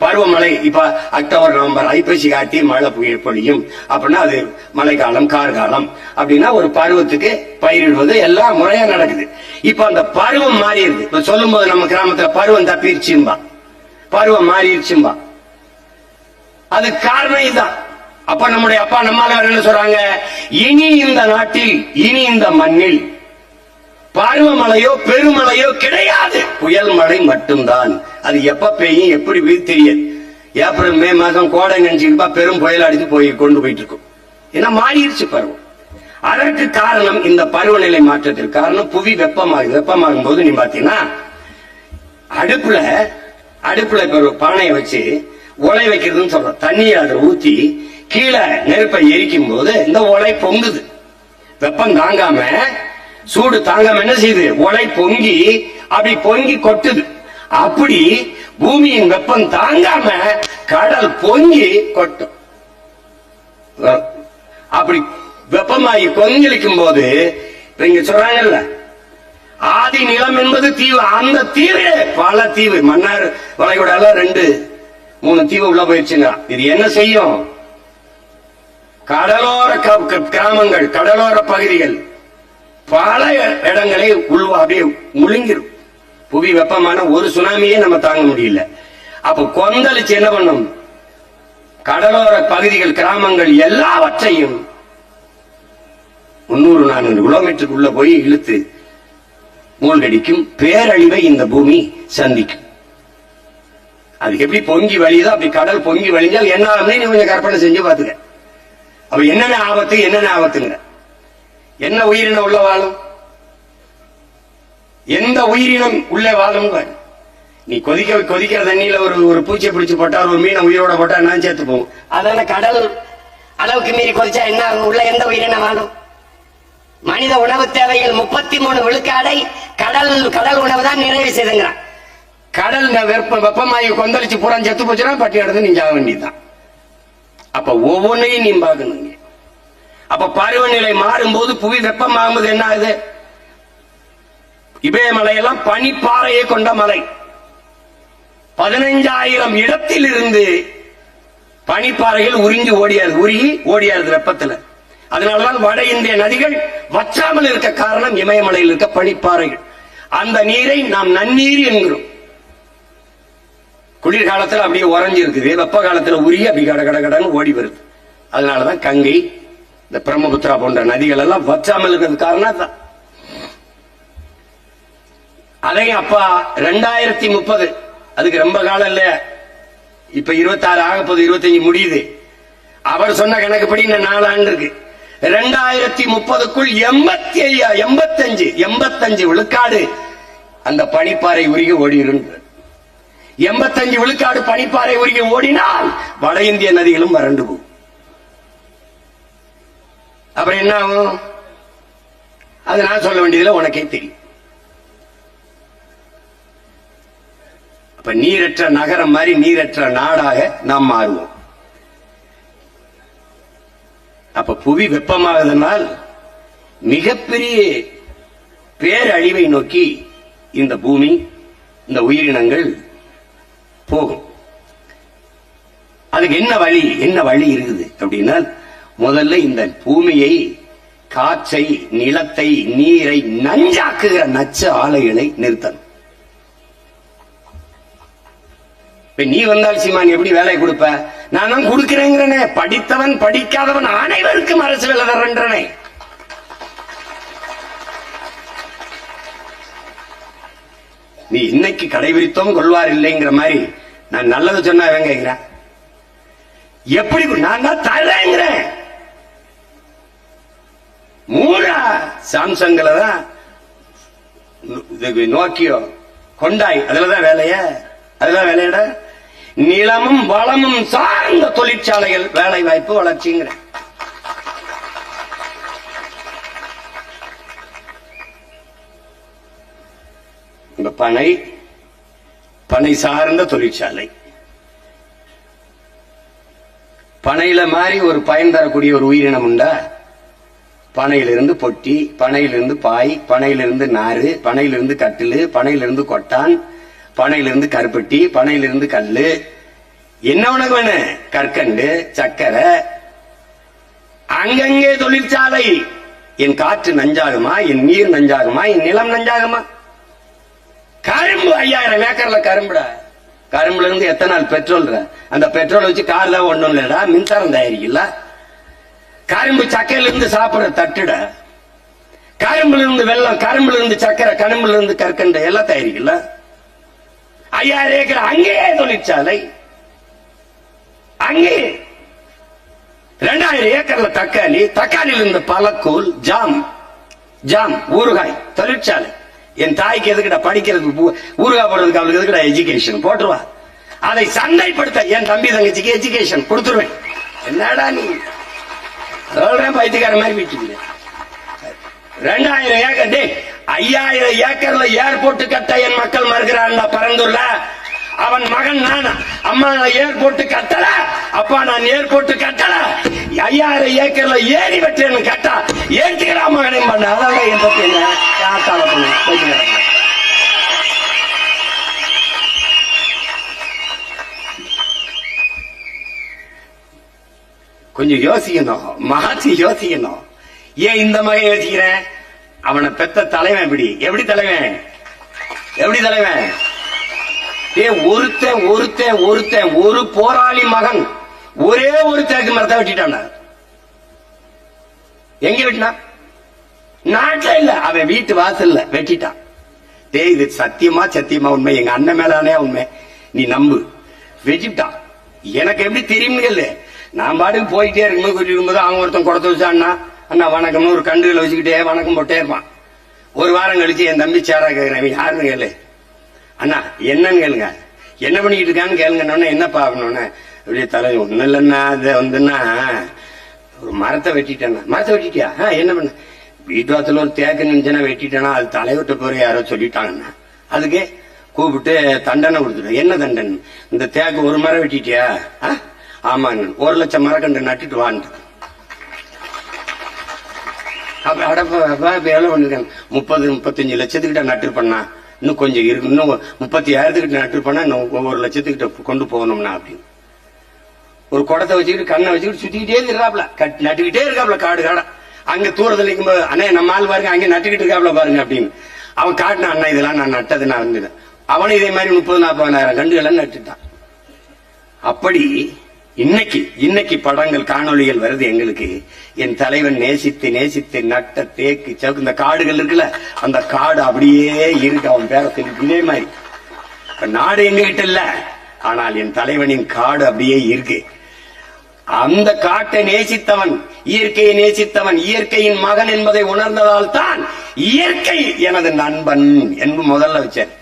பருவமழை இப்ப அக்டோபர் நவம்பர் ஐப்பசி காட்டி மழை பொழியும் அப்படின்னா அது மழைக்காலம், கார்காலம் அப்படின்னா ஒரு பருவத்துக்கு பயிரிடுவது எல்லாம் முறையா நடக்குது. இப்ப அந்த பருவம் மாறிடுது. இப்ப சொல்லும் போது நம்ம கிராமத்துல பருவம் தப்பிடுச்சும்பா, பருவம் மாறிடுச்சும்பா. அது காரணம் இதுதான். அப்ப நம்முடைய அப்பா நம்மால என்ன சொல்றாங்க? இனி இந்த நாட்டில், இனி இந்த மண்ணில் பருவமழையோ பெருமழையோ கிடையாது, புயல் மழை மட்டும்தான். அது எப்ப பெய்யும், எப்படி பெய்யும் தெரியாது. ஏப்ரல் மே மாதம் கோடை நினைச்சுப்பா பெரும் புயல் அடித்து போய் கொண்டு போயிட்டு இருக்கும். ஏன்னா மாறிடுச்சு பருவம். அதற்கு காரணம் இந்த பருவநிலை மாற்றத்திற்கு காரணம் புவி வெப்பமாகுது. வெப்பமாகும் போது நீ பாத்தீங்கன்னா அடுப்புல இப்ப ஒரு பானையை வச்சு உலை வைக்கிறதுன்னு சொல்றோம். தண்ணியை அதை ஊத்தி கீழே நெருப்பை எரிக்கும் போது இந்த உலை பொங்குது. வெப்பம் தாங்காம, சூடு தாங்காம என்ன செய்யுது? உலை பொங்கி அப்படி பொங்கி கொட்டுது. அப்படி பூமியின் வெப்பம் தாங்காம கடல் பொங்கி கொட்டும். அப்படி வெப்பமாகி கொந்தளிக்கும் போது இங்க சொல்றாங்கல்ல, ஆதி நிலம் என்பது தீவு. அந்த தீவு பல தீவு, மன்னார் வளைகுடால 2-3 தீவு உள்ள போயிடுச்சுங்க. இது என்ன செய்யும்? கடலோர கிராமங்கள், கடலோர பகுதிகள் பல இடங்களை அப்படியே முழுங்கிரும். புவி வெப்பமான ஒரு சுனாமியே நம்ம தாங்க முடியல. அப்ப கொந்தளிச்சு என்ன பண்ணும்? கடலோர பகுதிகள், கிராமங்கள் எல்லாவற்றையும் 300-400 கிலோமீட்டருக்கு உள்ள போய் இழுத்து மூழ்கடிக்கும் பேரழிவை இந்த பூமி சந்திக்கும். அது எப்படி பொங்கி வழியுதோ அப்படி கடல் பொங்கி வழிஞ்சால் என்ன ஆகும்னு கொஞ்சம் கற்பனை செஞ்சு பாத்துக்க. அப்ப என்னென்ன ஆபத்து என்னென்ன ஆபத்துங்கிற என்ன உயிரினம் உள்ள வாழும்? எந்த உயிரினம் உள்ளே வாழும்? நீ கொதிக்கிற தண்ணியில ஒரு பூச்சியை பிடிச்சு போட்டா ஒரு மீனை உயிரோட போட்டா நான் சேர்த்து போகும். அதான கடல் அளவுக்கு மீறி கொதிச்சா என்ன ஆகும்? உள்ள எந்த உயிரினம் வாழும்? மனித உணவு தேவைகள் 33 விழுக்காடை கடல் உணவு தான் நிறைவு செய்துங்கிறான். கடல் வெப்பமாயி கொந்தளிச்சு பூரா செத்து போச்சுன்னா பட்டி எடுத்து நீ சாக வேண்டியதுதான். அப்ப ஒவ்வொன்றையும் நீ பார்க்கணுங்க. அப்ப பருவநிலை மாறும்போது புவி வெப்பமாகும்போது என்ன ஆகுது? இமயமலையெல்லாம் பனிப்பாறையை கொண்ட மலை. 15,000 இடத்தில் இருந்து பனிப்பாறைகள் உருகி ஓடியாது வெப்பத்துல. அதனாலதான் வட இந்திய நதிகள் வற்றாமல் இருக்க காரணம் இமயமலையில் இருக்க பனிப்பாறைகள். அந்த நீரை நாம் நன்னீர் என்கிறோம். குளிர்காலத்தில் அப்படியே உறைஞ்சி இருக்குது, வெப்ப காலத்தில் உருகி அப்படி கடன்னு ஓடி வருது. அதனாலதான் கங்கை, இந்த பிரம்மபுத்திரா போன்ற நதிகள் எல்லாம் வற்றாமல் இருக்கிறது காரணம் தான். அதையும் அப்பா 2030 அதுக்கு ரொம்ப காலம் இல்ல, இப்ப 26 ஆகப்போது, 25 முடியுது. அவர் சொன்ன கணக்குப்படி இன்னும் 4 ஆண்டு இருக்கு. 2030க்குள் 85 விழுக்காடு அந்த பனிப்பாறை உருகி ஓடிடும். 85 விழுக்காடு பனிப்பாறை உருகி ஓடினால் வட இந்திய நதிகளும் வறண்டு போகும். அப்புறம் என்ன ஆகும்? அது நான் சொல்ல வேண்டியதுல உனக்கே தெரியும். அப்ப நீரற்ற நகரம் மாதிரி நீரற்ற நாடாக நாம் மாறுவோம். அப்ப புவி வெப்பமாகுதனால் மிகப்பெரிய பேரழிவை நோக்கி இந்த பூமி, இந்த உயிரினங்கள் போகும். அதுக்கு என்ன வழி இருக்குது அப்படின்னா, முதல்ல இந்த பூமியை, காற்றை, நிலத்தை, நீரை நஞ்சாக்குகிற நச்ச ஆலைகளை நிறுத்தணும். நீ வந்தால் சீமான் எப்படி வேலை கொடுப்ப? நான் தான் கொடுக்கிறேங்கிறனே. படித்தவன் படிக்காதவன் அனைவருக்கும் அரசு வேலை தர்றேன்றனே. நீ இன்னைக்கு கடைபிடித்தோம் கொள்வார் இல்லைங்கிற மாதிரி நான் நல்லது சொன்னா வேங்க கேட்கிறேன். எப்படி நான் தான் தரேங்கிறேன். மூணா சாம்சங்ல தான், நோக்கியோ, கொண்டாய், அதுலதான் வேலையட. நிலமும் வளமும் சார்ந்த தொழிற்சாலைகள், வேலை வாய்ப்பு, வளர்ச்சிங்கிற. இந்த பனை சார்ந்த தொழிற்சாலை, பனையில மாதிரி ஒரு பயன் தரக்கூடிய ஒரு உயிரினம் உண்டா? பனையிலிருந்து பொட்டி, பனையிலிருந்து பாய், பனையிலிருந்து நாறு, பனையிலிருந்து கட்டிலு, பனையிலிருந்து கொட்டான், பனையிலிருந்து கருப்பட்டி, பனையிலிருந்து கல்லு. என்ன உனக்கு வேணும்? கற்கண்டு, சக்கரை. அங்கங்கே தொழிற்சாலை. என் காற்று நஞ்சாகுமா? என் நீர் நஞ்சாகுமா? என் நிலம் நஞ்சாகுமா? கரும்பு 5000 ஏக்கர்ல கரும்புடா. கரும்புல இருந்து எத்தனை நாள் பெட்ரோல்? அந்த பெட்ரோல் வச்சு கார் தான் ஒண்ணும் இல்லடா, மின்சாரம் தயாரிக்கல. கரும்பு சக்கையில இருந்து சாப்பிடுற தட்டுட. கரும்புல இருந்து வெள்ளம், கரும்புல இருந்து சக்கரை, கரும்புல இருந்து கற்கண்டு எல்லாம் தயாரிக்கல. 5000 ஏக்கர் அங்கேயே தொழிற்சாலை. அங்கே 2000 ஏக்கர்ல தக்காளியில இருந்து பழக்கூழ், ஜாம், ஊறுகாய் தொழிற்சாலை. என் தாய்க்கு எதுக்கிட்ட படிக்கிறதுக்கு, ஊறுகாய் போடுறதுக்கு அவளுக்கு எதுக்கிட்ட எஜுகேஷன் போட்டுருவா. அதை சந்தைப்படுத்த என் தம்பி தங்கச்சிக்கு எஜுகேஷன் கொடுத்துருவேன். என்னடா நீ சொல்றேன் பைத்தியக்கார மாதிரி வீட்டுக்கு. 2000 ஏக்கர், 5000 ஏக்கர்ல ஏர்போர்ட் கட்ட என் மக்கள் மறுக்கிறான். பரந்தூர்ல அவன் மகன் நான், அம்மா நான் ஏர்போர்ட் கட்டல, அப்பா நான் ஏர்போர்ட் கட்டல, 5000 ஏக்கர்ல ஏறி வெட்டேன்னு கட்டா ஏற்றுக்கிறா மகனையும் பண்ண. அதான் என் பத்தி என்ன யாத்தால பண்ண. கொஞ்சம் யோசிக்கணும், மாற்றி யோசிக்கணும். ஏன் இந்த மகன் யோசிக்கிறேன்? அவனை பெத்த தலைவன் எப்படி தலைவன்? ஒருத்தன் ஒரு போராளி மகன் ஒரே ஒரு தேக்கு மரத்தை வெட்டிட்டான். எங்க வெட்டினான்? நாட்டில் இல்ல, அவன் வீட்டு வாசல்ல வெட்டிட்டான். இது சத்தியமா உண்மை, எங்க அண்ணன் மேலானே உண்மை, நீ நம்பு. வெட்டிட்டான். எனக்கு எப்படி தெரியும்? நான் பாட்டுக்கு போயிட்டே இருக்கும்போது கூட்டிட்டு இருக்கும்போது அவங்க ஒருத்தன் குடத்தை வச்சா அண்ணா வணக்கம்னு ஒரு கண்டுகளை வச்சுக்கிட்டே வணக்கம் போட்டே இருப்பான். ஒரு வாரம் கழிச்சு என் தம்பி சேரா கேட்கிறேன், யாருன்னு கேளு. அண்ணா என்னன்னு கேளுங்க, என்ன பண்ணிக்கிட்டு இருக்கான்னு கேளுங்க. என்னப்பா அப்படின்னு அப்படியே தலை ஒன்னும் இல்லைன்னா அது வந்துன்னா ஒரு மரத்தை வெட்டிட்டேன்னா. மரத்தை வெட்டிட்டியா? என்ன பண்ண? வீட்டு வாசல் ஒரு தேக்கு நினைச்சேன்னா வெட்டிட்டேன்னா அது தலைவிட்ட போற யாரோ சொல்லிட்டாங்கண்ணா. அதுக்கு கூப்பிட்டு தண்டனை கொடுத்துட்டேன். என்ன தண்டனை? இந்த தேக்கு ஒரு மரம் வெட்டிட்டியா? ஆமாங்க, 1 லட்சம் மரக்கன்று நட்டுட்டு வான்ட்டு. எவ்வளவு பண்ணிருக்காங்க? 30-35 லட்சத்துக்கிட்ட நட்டு பண்ணா இன்னும் கொஞ்சம் இருக்கு, இன்னும் 30,000 நட்டு பண்ணா இன்னும் 1 லட்சத்துக்கிட்ட கொண்டு போகணும்னா அப்படின்னு ஒரு குடத்தை வச்சுக்கிட்டு கண்ணை வச்சுக்கிட்டு சுத்திக்கிட்டே இருக்காப்ல, நட்டுக்கிட்டே இருக்காப்ல காடு காடா. அங்க தூரத்துல இருக்கும்போது அண்ணே நம்ம ஆள் பாருங்க அங்க நட்டுக்கிட்டு இருக்காப்ல பாருங்க அப்படின்னு அவன் காட்டின. அண்ணா இதெல்லாம் நான் நட்டது நான் வந்து அவனும் இதே மாதிரி 30,000-40,000 கண்டுகளை நட்டுட்டான். அப்படி இன்னைக்கு படங்கள் காணொளிகள் வருது எங்களுக்கு. என் தலைவன் நேசித்து நேசித்து நட்ட தேக்கு சவுக்கு இந்த காடுகள் இருக்குல்ல, அந்த காடு அப்படியே இருக்கு. அவன் பேர சொல்லி இதே மாதிரி நாடு எங்க கிட்ட இல்ல, ஆனால் என் தலைவனின் காடு அப்படியே இருக்கு. அந்த காட்டை நேசித்தவன், இயற்கையை நேசித்தவன், இயற்கையின் மகன் என்பதை உணர்ந்ததால் தான் இயற்கை எனது நண்பன் என்று முதல்ல வச்சார்.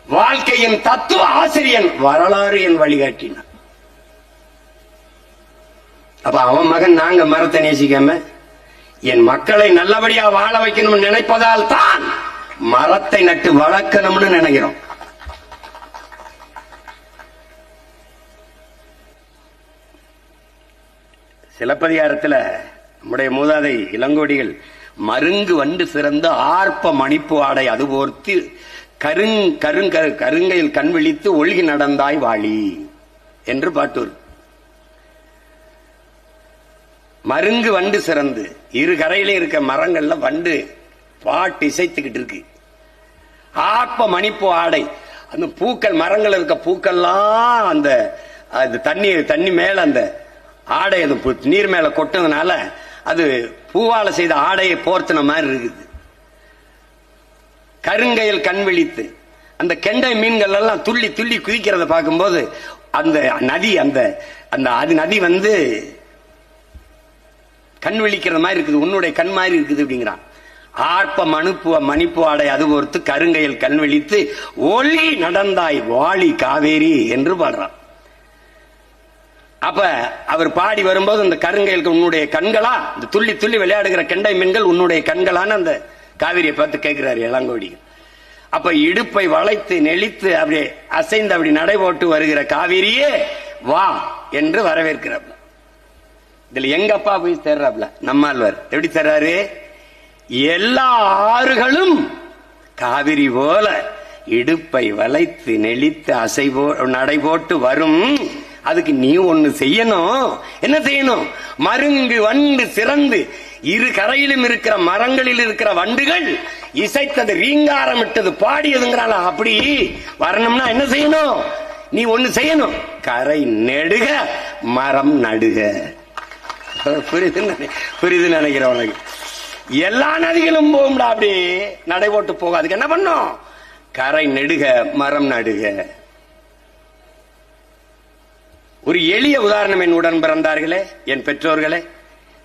வாழ்க்கையின் தத்துவ ஆசிரியன், வரலாறு என் வழிகாட்டினான். அப்ப அவன் மகன் நாங்க மரத்தை நேசிக்காம என் மக்களை நல்லபடியா வாழ வைக்கணும்னு நினைப்பதால் தான் மரத்தை நட்டு வளர்க்கணும்னு நினைக்கிறோம். சிலப்பதிகாரத்துல நம்முடைய மூதாதை இளங்கோடிகள் மருங்கு வண்டு சிறந்து ஆர்ப்ப மணிப்பு ஆடை அதுபோர்த்து கருங்கையில் கண் விழித்து ஒழுகி நடந்தாய் வாழி என்று பாட்டூர். மருங்கு வண்டு சிறந்து, இரு கரையில இருக்க மரங்கள்ல வண்டு பாட்டு இசைத்துக்கிட்டு இருக்கு. ஆர்ப்ப மணிப்பு ஆடை, அந்த பூக்கள் மரங்கள் இருக்க பூக்கள்லாம் அந்த தண்ணி மேல அந்த ஆடை அது நீர் மேல கொட்டதுனால அது பூவால செய்த ஆடையை போர்த்தின மாதிரி இருக்குது. கருங்கையில் கண் விழித்து, அந்த கெண்டை மீன்கள் எல்லாம் துள்ளி துள்ளி குதிக்கிறத பார்க்கும்போது அந்த நதி அது நதி வந்து கண் விழிக்கிற மாதிரி இருக்குது, உன்னுடைய கண் மாதிரி இருக்குது அப்படிங்கிறான். ஆர்ப்ப மணிப்பு ஆடை அது பொறுத்து கருங்கையில் கண் விழித்து ஒளி நடந்தாய் வாழி காவேரி என்று பாடுறான். அப்ப அவர் பாடி வரும்போது அந்த கருங்கைகளுக்கு உன்னுடைய கண்களா, இந்த துள்ளி துள்ளி விளையாடுகிற கெண்டை மீன்கள் உன்னுடைய கண்களான்னு அந்த காவிரியை பார்த்து கேட்கிறாரு இளங்கோடிகள். அப்ப இடுப்பை வளைத்து நெளித்து அப்படியே அசைந்து அப்படி நடைபோட்டு வருகிற காவிரியே வா என்று வரவேற்கிறார். இதுல எங்க அப்பா போய் தேர்றாப்ல, நம்மாழ்வார் எப்படி தர்றாரு? எல்லா ஆறுகளும் காவிரி போல இடுப்பை வளைத்து நெளித்து நடைபோட்டு வரும். அதுக்கு நீ ஒண்ணு செய்யணும். என்ன செய்யணும்? மருங்கு வண்டு சிறந்து இரு கரையிலும் இருக்கிற மரங்களில் இருக்கிற வண்டுகள் இசைத்தது, ரீங்காரமிட்டது, பாடியதுங்கிறாளா. அப்படி வரணும்னா என்ன செய்யணும்? நீ ஒண்ணு செய்யணும், கரை நெடுக மரம் நடுக. புரியுது நினைக்கிறேன் உனக்கு. எல்லா நதிகளும் போகும்டா, அப்படி நடைபோட்டு போக. அதுக்கு என்ன பண்ணும்? கரை நெடுக மரம் நடுக. ஒரு எளிய உதாரணம், என் உடன் பிறந்தார்களே, என் பெற்றோர்களே,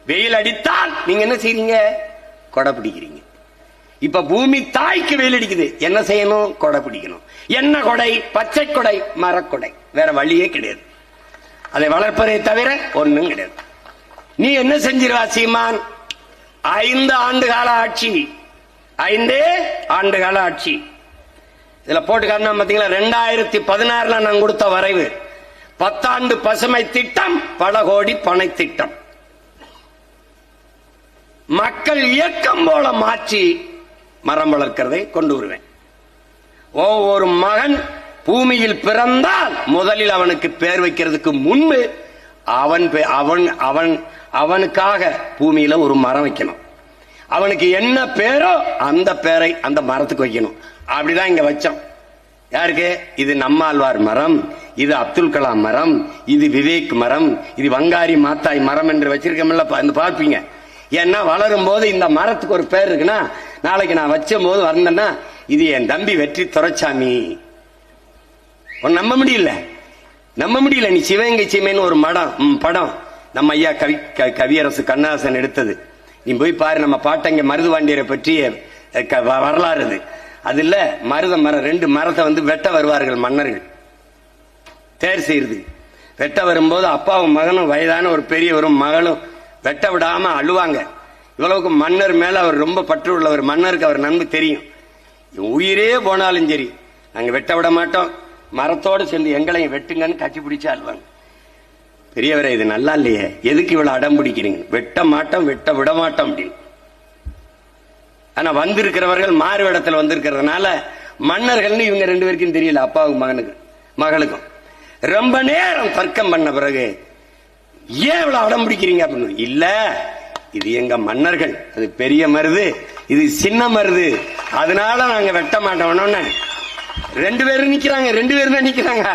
வெயில் அடித்தால் நீங்க என்ன செய்றீங்க? கொடை பிடிக்கிறீங்க. இப்ப பூமி தாய்க்கு வெயில் அடிக்குது, என்ன செய்யணும்? கொடை பிடிக்கணும். என்ன கொடை? பச்சை கொடை, மரக்கொடை. வேற வழியே கிடையாது. அதை வளர்ப்பதை தவிர ஒண்ணும் கிடையாது. நீ என்ன செஞ்சிருவா சீமான்? 5 ஆண்டுகால ஆட்சி, 5 ஆண்டுகால ஆட்சி. இதுல போட்டு காரணம் பாத்தீங்களா? 2016 நான் கொடுத்த வரைவு 10 ஆண்டு பசுமை திட்டம், பல கோடி பனை திட்டம், மக்கள் இயக்கம் போல மாற்றி மரம் வளர்க்கிறதை கொண்டு வருவேன். ஒவ்வொரு மகன் பூமியில் பிறந்தால் முதலில் அவனுக்கு பேர் வைக்கிறதுக்கு முன்பு அவனுக்காக பூமியில ஒரு மரம் வைக்கணும். அவனுக்கு என்ன பேரோ அந்த பேரை அந்த மரத்துக்கு வைக்கணும். அப்படிதான் இங்க வச்சோம். யாருக்கு? இது நம்மாழ்வார் மரம், இது அப்துல் கலாம் மரம், இது விவேக் மரம், இது வங்காரி மாத்தாய் மரம் என்று வச்சிருக்கோம்ல, பார்ப்பீங்க. ஏன்னா வளரும் போது இந்த மரத்துக்கு ஒரு பேர் இருக்குன்னா, நாளைக்கு நான் வச்ச போது வந்தேன்னா இது என் தம்பி வெற்றி துரைச்சாமி. நம்ப முடியல. நம்ப முடியல. நீ சிவகங்கை சீமைன்னு ஒரு படம் நம்ம ஐயா கவியரசு கண்ணதாசன் எடுத்தது. நீ போய் பாரு. நம்ம பாட்டங்க மருதுவாண்டியரை பற்றிய வரலாறு. அதுல மருத மரம் 2 மரத்தை வெட்ட வருவார்கள் மன்னர்கள். தேர் செய்யறது வெட்ட வரும்போது அப்பாவும் மகனும் வயதான ஒரு பெரியவரும் மகளும் வெட்ட விடாம அழுவாங்க. இவ்வளவுக்கு மன்னர் மேல அவர் ரொம்ப பற்று உள்ளவர். மன்னருக்கு அவர் நன்மை தெரியும். உயிரே போனாலும் சரி நாங்க வெட்ட விட மாட்டோம், மரத்தோடு சேர்ந்து எங்களையும் வெட்டுங்கன்னு கட்டி பிடிச்சு அழுவாங்க. பெரியவரை இது நல்லா இல்லையே, எதுக்கு இவ்வளவு அடம் பிடிக்கிறீங்க? வெட்ட மாட்டோம், வெட்ட விட மாட்டோம் அப்படின்னு. ஆனா வந்திருக்கிறவர்கள் மாறு இடத்துல வந்திருக்கிறதுனால மன்னர்கள் இவங்க 2 பேருக்கும் தெரியல. அப்பாவுக்கும் மகளுக்கும் ரொம்ப நேரம் தர்க்கம் பண்ண பிறகு ஏன் இவ்வளவு அடம் பிடிக்கிறீங்க அப்படின்னு. இல்ல, இது எங்க மன்னர்கள், அது பெரிய மருது, இது சின்ன மருது, அதனால நாங்க வெட்ட மாட்டோம்னு 2 பேரும் நிக்கிறாங்க. 2 பேரும் தான் நிக்கிறாங்க.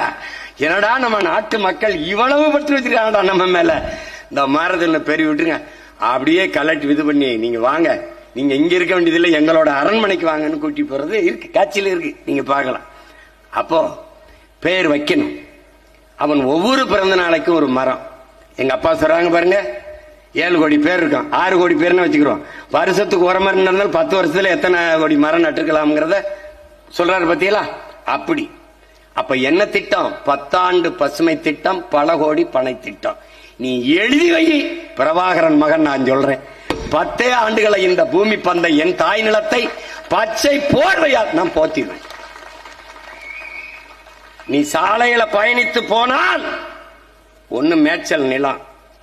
என்னடா நம்ம நாட்டு மக்கள் இவ்வளவு பற்று வச்சிருக்காங்கடா நம்ம மேல. இந்த மரத்துல பெரிய விட்டுருங்க, அப்படியே கலட்டி இது பண்ணி நீங்க வாங்க, நீங்க இங்க இருக்க வேண்டியதில்லை, எங்களோட அரண்மனைக்கு வாங்கன்னு கூட்டி போறது இருக்கு, காட்சியில இருக்கு, நீங்க பார்க்கலாம். அப்போ பேர் வைக்கணும். அவன் ஒவ்வொரு பிறந்த நாளைக்கும் ஒரு மரம். எங்க அப்பா சொல்றாங்க பாருங்க, 7 கோடி பேர் இருக்கும், 6 கோடி பேர்னு வச்சுக்கிறோம். வருஷத்துக்கு ஒரு மரம் நடந்தால் 10 வருஷத்துல எத்தனை கோடி மரம் நட்டுக்கலாம்ங்கிறத சொல்றாரு பத்தியலா. அப்படி அப்ப என்ன திட்டம்? 10 ஆண்டு பசுமை திட்டம், பல கோடி பனை திட்டம். நீ எழுதி வை பிரபாகரன் மகன், நான் சொல்றேன். 10 ஆண்டுகளை இந்த பூமி பந்தை, என் தாய் நிலத்தை பச்சை போர்வையால் நான் போத்திடுவேன். நீ சாலையில பயணித்து போனால் ஒண்ணு மேய்ச்சல் நிலம்,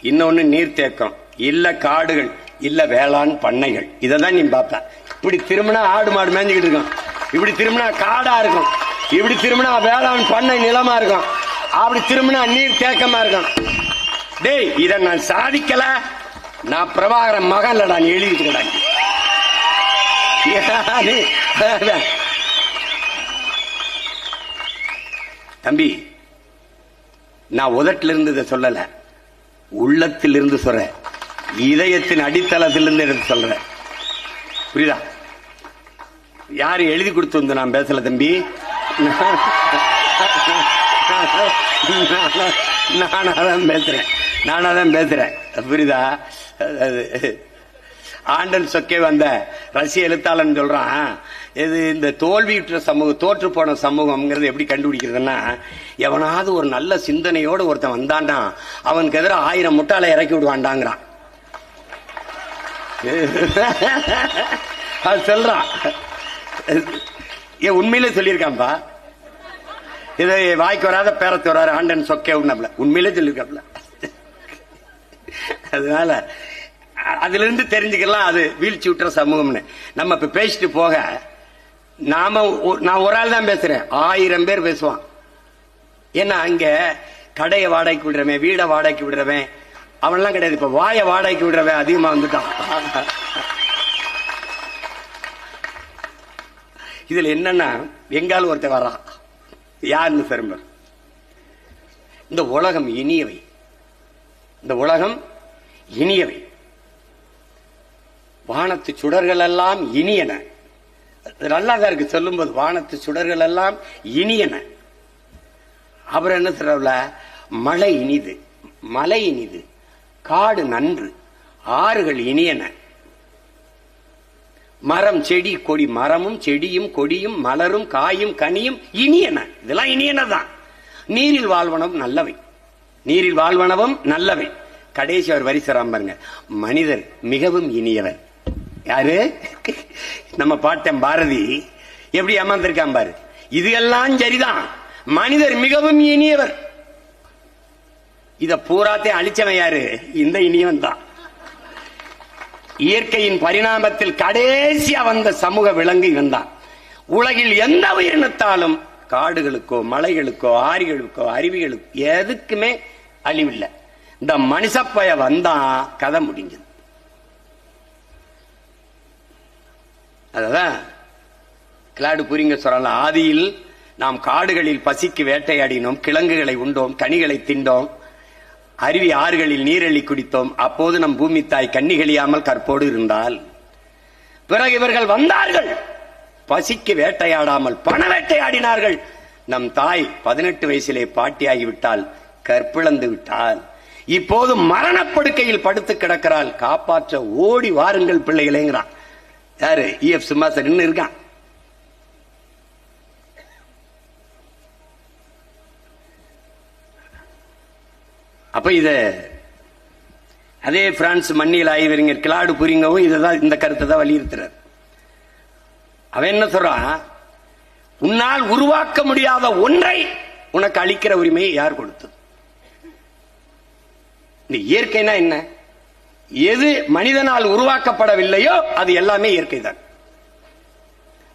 இன்னொன்னு நீர்த்தேக்கம், இல்ல காடுகள், இல்ல வேளாண் பண்ணைகள். இததான் நீ பார்ப்ப. இப்படி திரும்பினா ஆடு மாடு மேய்ஞ்சுக்கிட்டு இருக்கும், இப்படி திரும்பினா காடா இருக்கும், இப்படி திரும்பினா வேளாண் பண்ணை நிலமா இருக்கும், அப்படி திரும்பினா நீர் தேக்கமா இருக்கும். டேய், இத நான் சாதிக்கல, நான் பிரபாகரன் மகன் நான் எழுதிட்டு தம்பி. நான் உதட்டில இருந்து இதை சொல்லல, உள்ளத்தில் இருந்து சொல்றேன், இதயத்தின் அடித்தளத்திலிருந்து எடுத்து சொல்றேன். புரியுதா? யாரு எழுதி கொடுத்து வந்து நான் பேசல தம்பி. நானாதான் பேசுறேன். புரியுதா? ஆண்டன் சொக்கே வந்த ரஷ்ய எழுத்தாளன் சொல்றான், இது இந்த தோல்வியுற்ற சமூகம், தோற்று போன சமூகம்ங்கிறது எப்படி கண்டுபிடிக்கிறதுன்னா, எவனாவது ஒரு நல்ல சிந்தனையோடு ஒருத்தன் வந்தான்டா, அவனுக்கு எதிராக 1000 முட்டாளை இறக்கி விடுவான்டாங்கிறான். அது சொல்றான். ஏன் உண்மையிலே சொல்லியிருக்கான்பா. இதை வாய்க்கு வராத பேரத்து வராரு ஆண்டன் சொக்கே உண்மையிலே சொல்லியிருக்காப்ல. அதனால அதுல இருந்து தெரிஞ்சுக்கலாம் அது வீழ்ச்சி விட்டுற சமூகம்னு. நம்ம இப்ப பேசிட்டு போக நான் ஒரு ஆள் தான் பேசுறேன், 1000 பேர் பேசுவான். ஏன்னா அங்க கடையை வாடகைக்கு விடுறவன், வீடை வாடகைக்கு விடுறவன் அவன்லாம் கிடையாது. இப்ப வாயை வாடகைக்கு விடுறவன் அதிகமா வந்துட்டான். இதுல என்னன்னா, எங்காலும் ஒருத்தர் வர்றான், யாருன்னு பெரும்பர். இந்த உலகம் இனியவை, இந்த உலகம் இனியவை, வானத்து சுடர்கள் எல்லாம் இனியன. நல்லாதான் இருக்கு சொல்லும் போது, வானத்து சுடர்கள் எல்லாம் இனியன. அப்புறம் என்ன சொல்ற, மழை இனிது, மலை இனிது, காடு நன்று, ஆறுகள் இனியன, மரம் செடி கொடி, மரமும் செடியும் கொடியும் மலரும் காயும் கனியும் இனியன. இதெல்லாம் இனியனதான். நீரில் வாழ்வனவும் நல்லவை, நீரில் வாழ்வனவும் நல்லவை. கடைசி அவர் வரி சொல்றான் பாருங்க, மனிதர் மிகவும் இனியவர். யாரு? நம்ம பாட்டன் பாரதி எப்படி ஏமாந்திருக்கான் பாரு. இது எல்லாம் சரிதான், மனிதர் மிகவும் இனியவர். இத பூராத்தையும் அழிச்சவன் யாரு? இந்த இனியவன் தான். இயற்கையின் பரிணாமத்தில் கடைசியா வந்த சமூக விலங்கு இவன் தான். உலகில் எந்த உயிரினத்தாலும் காடுகளுக்கோ மலைகளுக்கோ ஆறுகளுக்கோ அருவிகளுக்கோ எதுக்குமே அழிவில்லை. இந்த மனுஷப்பய வந்தா கதை முடிஞ்சது. அதான் கிளாடு புரிங்க சொல்றாங்க, ஆதியில் நாம் காடுகளில் பசிக்கு வேட்டையாடினோம், கிழங்குகளை உண்டோம், கனிகளை திண்டோம், அருவி ஆறுகளில் நீரள்ளி குடித்தோம், அப்போது நம் பூமி தாய் கண்ணிகளியாமல் கற்போடு இருந்தால். பிறகு இவர்கள் வந்தார்கள், பசிக்கு வேட்டையாடாமல் பண வேட்டையாடினார்கள். நம் தாய் 18 வயசிலே பாட்டியாகிவிட்டால், கற்பிழந்து விட்டால், இப்போது மரணப்படுக்கையில் படுத்து கிடக்கிறாள். காப்பாற்ற ஓடி வாருங்கள் பிள்ளைகளேங்கிறான். யாரு? EF சிம்மாசன் இருக்கான். அப்ப இத அதே பிரான்ஸ் மண்ணில் ஆய்வறிஞர் கிளாடு புரிங்கவும் இதுதான், இந்த கருத்தை தான் வலியுறுத்துறார். அவன் என்ன சொல்றான்? உன்னால் உருவாக்க முடியாத ஒன்றை உனக்கு அளிக்கிற உரிமையை யார் கொடுத்தது? இந்த இயற்கைனா என்ன? எது மனிதனால் உருவாக்கப்படவில்லையோ அது எல்லாமே இயற்கை தான்.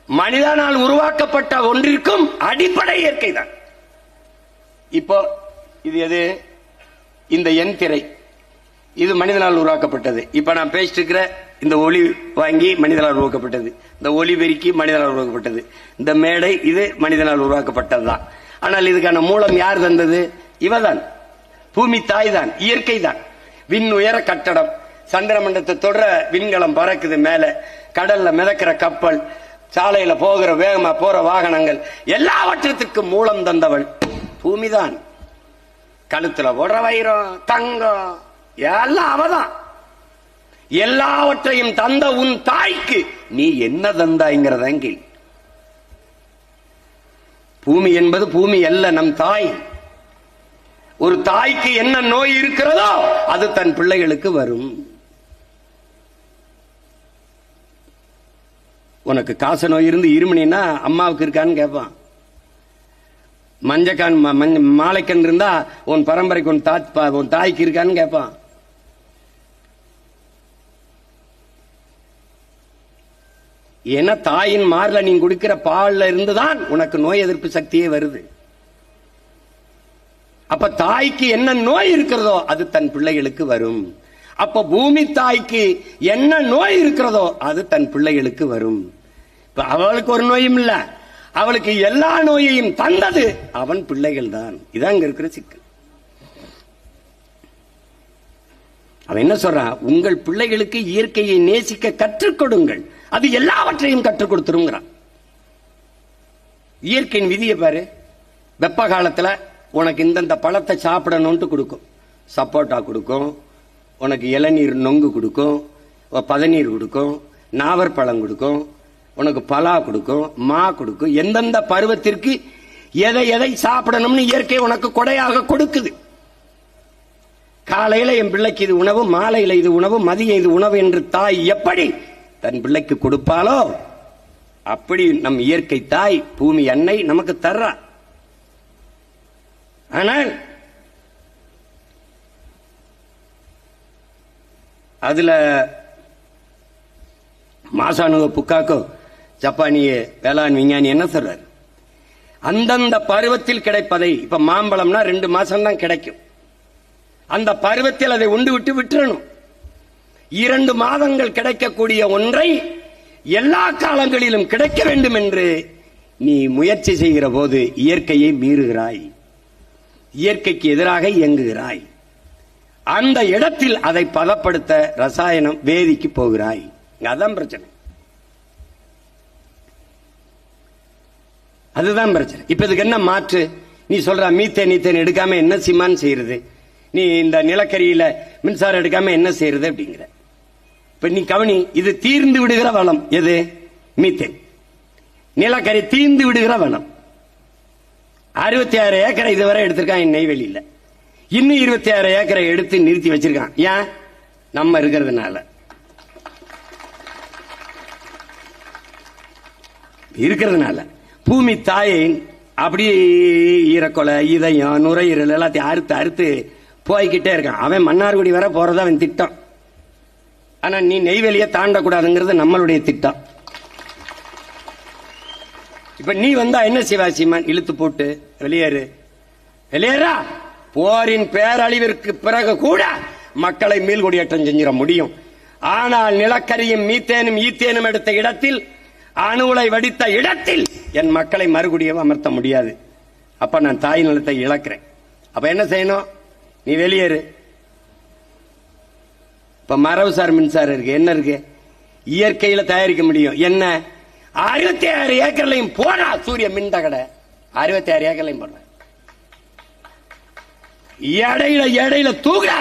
மனிதனால் உருவாக்கப்பட்ட ஒன்றிற்கும் அடிப்படை இயற்கை தான். இப்போ இது எது? இந்த என் திரை, இது மனிதனால் உருவாக்கப்பட்டது. இப்ப நான் பேசிட்டு இருக்கிற இந்த ஒளி வாங்கி மனிதனால் உருவாக்கப்பட்டது. இந்த ஒளி பெருக்கி மனிதனால் உருவாக்கப்பட்டது. இந்த மேடை இது மனிதனால் உருவாக்கப்பட்டதுதான். ஆனால் இதுக்கான மூலம் யார் தந்தது? இவதான், பூமி தாய் தான், இயற்கை தான். விண் உயர கட்டடம், சந்திரமண்டலத்தை தொடர விண்கலம் பறக்குது மேல, கடல்ல மிதக்கிற கப்பல், சாலையில போகிற வேகமா போற வாகனங்கள், எல்லாவற்றத்திற்கும் மூலம் தந்தவள் பூமிதான். கழுத்துல போடுற வைரம், தங்கம் எல்லாம் அவதான். எல்லாவற்றையும் தந்த உன் தாய்க்கு நீ என்ன தந்தாய்ங்கிறத கேள்வி. பூமி என்பது பூமி அல்ல, நம் தாய். ஒரு தாய்க்கு என்ன நோய் இருக்கிறதோ அது தன் பிள்ளைகளுக்கு வரும். உனக்கு காச நோய் இருந்து இருமணினா அம்மாவுக்கு இருக்கான்னு கேட்பான். மஞ்சக்கான் மாலைக்கண் இருந்தா உன் பரம்பரைக்கு உன் தாய்க்கு இருக்கான்னு கேட்பான். ஏன்னா தாயின் மார்ல நீ குடிக்கிற பால்ல இருந்துதான் உனக்கு நோய் எதிர்ப்பு சக்தியே வருது. அப்ப தாய்க்கு என்ன நோய் இருக்கிறதோ அது தன் பிள்ளைகளுக்கு வரும். அப்ப பூமி தாய்க்கு என்ன நோய் இருக்கிறதோ அது தன் பிள்ளைகளுக்கு வரும். இப்ப அவளுக்கு ஒரு நோயும் இல்ல, அவளுக்கு எல்லா நோயையும் தந்தது அவன் பிள்ளைகள் தான். இதான் இங்க இருக்கிற சிக்கல். அவன் என்ன சொல்றான்? உங்கள் பிள்ளைகளுக்கு இயற்கையை நேசிக்க கற்றுக் கொடுங்கள், அது எல்லாவற்றையும் கற்றுக் கொடுத்துருங்கிறான். இயற்கையின் விதியை பாரு. வெப்ப காலத்துல உனக்கு இந்தந்த பழத்தை சாப்பிடணும்னு கொடுக்கும். சப்போட்டா கொடுக்கும், உனக்கு இளநீர் நொங்கு கொடுக்கும், பதநீர் கொடுக்கும், நாவற்பழம் கொடுக்கும், உனக்கு பலா கொடுக்கும், மா கொடுக்கும். எந்தெந்த பருவத்திற்கு எதை எதை சாப்பிடணும்னு இயற்கை உனக்கு கொடையாக கொடுக்குது. காலையில என் பிள்ளைக்கு இது உணவு, மாலையில இது உணவு, மதியம் இது உணவு என்று தாய் எப்படி தன் பிள்ளைக்கு கொடுப்பாலோ அப்படி நம் இயற்கை தாய் பூமி அன்னை நமக்கு தர்றா. ஆனால் அதுல மாசானுக புக்காக்கோ ஜப்பானிய வேளாண் விஞ்ஞானி என்ன சொல்றாரு? அந்தந்த பருவத்தில் கிடைப்பதை, இப்ப மாம்பழம்னா 2 மாசம் தான் கிடைக்கும். அந்த பருவத்தில் அதை உண்டு விட்டு விட்டுறணும். 2 மாதங்கள் கிடைக்கக்கூடிய ஒன்றை எல்லா காலங்களிலும் கிடைக்க வேண்டும் என்று நீ முயற்சி செய்கிற போது இயற்கையை மீறுகிறாய், இயற்கைக்கு எதிராக இயங்குகிறாய். அந்த இடத்தில் அதை பதப்படுத்த ரசாயனம் வேதிக்கு போகிறாய். அதான் பிரச்சனை, அதுதான் பிரச்சனை. இப்ப இதுக்கு என்ன மாற்று? நீ சொல்ற மீத்தேன் எடுக்காம என்ன சிமான் செய்யறது, நீ இந்த நிலக்கரியில மின்சாரம் எடுக்காம என்ன செய்யறது அப்படிங்கிற. இப்ப நீ கவனி, இது தீர்ந்து விடுகிற வளம். எது? மீத்தேன். நிலக்கரி தீர்ந்து விடுகிற வளம். 66 ஏக்கரை இதுவரை எடுத்திருக்கான் நெய்வேலியில. இன்னும் 26 ஏக்கரை எடுத்து நிறுத்தி வச்சிருக்கான். ஏன்? நம்ம இருக்கிறதுனால. பூமி தாயை அப்படியே ஈரக்கொலை, இதயம், நுரையீரல் எல்லாத்தையும் அறுத்து அறுத்து போய்கிட்டே இருக்கான். அவன் மன்னார்குடி வர போறதா அவன் திட்டம். ஆனா நீ நெய்வேலியை தாண்டக்கூடாதுங்கிறது நம்மளுடைய திட்டம். இப்ப நீ வந்தா என்ன சிவாசிமான் இழுத்து போட்டு வெளியேறு, வெளியேறா. போரின் பேரழிவிற்கு பிறகு கூட மக்களை மீள்குடியேற்றம் செஞ்சிட முடியும். ஆனால் நிலக்கரியும் மீத்தேனும் ஈத்தேனும் எடுத்த இடத்தில், அணுலை வடித்த இடத்தில் என் மக்களை மறுகுடியும் அமர்த்த முடியாது. அப்ப நான் தாய் நிலத்தை இழக்கிறேன். அப்ப என்ன செய்யணும்? நீ வெளியேறு. இப்ப மரபுசார் மின்சாரம் இருக்கு. என்ன இருக்கு? இயற்கையில தயாரிக்க முடியும். என்ன? 66 ஏக்கர்லையும் போடா சூரிய மின் தகட. 66 ஏக்கர்லையும் போடுறேன். இடையில தூக்குடா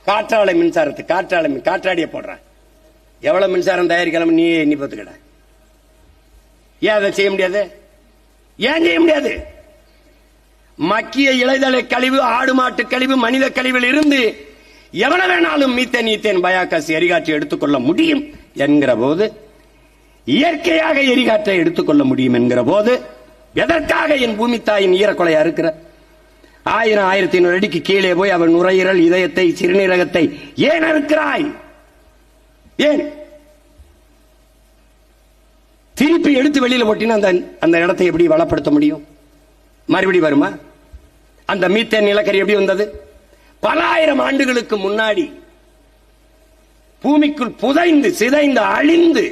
காற்றாலை மின்சாரத்துக்கு, காற்றாடிய போடுறேன். எவ்வளவு மின்சாரம் தயாரிக்கலாம் நீ எண்ணி பார்த்துக்கட. ஏன் அதை செய்ய முடியாது? ஏன் செய்ய முடியாது? மக்கிய இலைதலை கழிவு, ஆடு மாட்டு கழிவு, மனித கழிவில் இருந்து எவ்வளவு வேணாலும் மீத்தேன் பயாகாசு எரிகாற்றை எடுத்துக்கொள்ள முடியும் என்கிற போது, இயற்கையாக எரிகாற்றை எடுத்துக்கொள்ள முடியும் என்கிற போது, எதற்காக என் பூமி தாயின் ஈரக்கொலையா இருக்கிற 1000-1500 அடிக்கு கீழே போய் அவன் நுரையீரல், இதயத்தை, சிறுநீரகத்தை ஏன் இருக்கிறாய்? ஏன் திருப்பி எடுத்து வெளியில போட்டினா அந்த இடத்தை எப்படி வளப்படுத்த முடியும்? மறுபடி வருமா? அந்த மீத்தேன் நிலக்கரி எப்படி வந்தது? பல ஆயிரம் ஆண்டுகளுக்கு முன்னாடி பூமிக்குள் புதைந்து சிதைந்து அழிந்து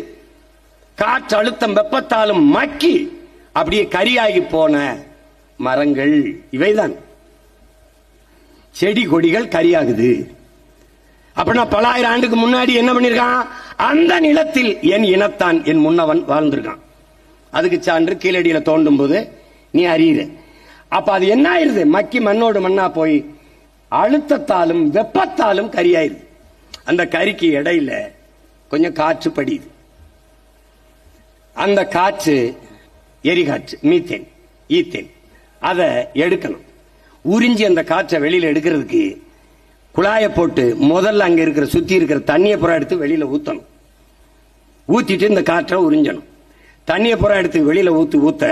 காற்று அழுத்தம் வெப்பத்தாலும் மக்கி அப்படியே கரியாகி போன மரங்கள் இவைதான். செடி கொடிகள் கரியாகுது. அப்படின்னா பல ஆயிரம் ஆண்டுக்கு முன்னாடி என்ன பண்ணிருக்கான்? அந்த நிலத்தில் என் இனத்தான், என் முன்னவன் வாழ்ந்திருக்கான். அதுக்கு சான்று கீழடியில தோண்டும் போது நீ அறியுற. அப்ப அது என்ன ஆயிருது? மக்கி மண்ணோடு மண்ணா போய் அழுத்தத்தாலும் வெப்பத்தாலும் கரியாயிருது. அந்த கரிக்கு இடையில கொஞ்சம் காற்று படியுது. அந்த காற்று எரிகாற்று, மீத்தேன், ஈத்தேன். அதை எடுக்கணும். உறிஞ்சி அந்த காற்றை வெளியில எடுக்கிறதுக்கு குழாயை போட்டு முதல்ல அங்க இருக்கிற சுத்தி இருக்கிற தண்ணியை புறா எடுத்து வெளியில ஊத்தணும். ஊத்திட்டு இந்த காற்றை உறிஞ்சணும். தண்ணியை புறா எடுத்து வெளியில ஊத்த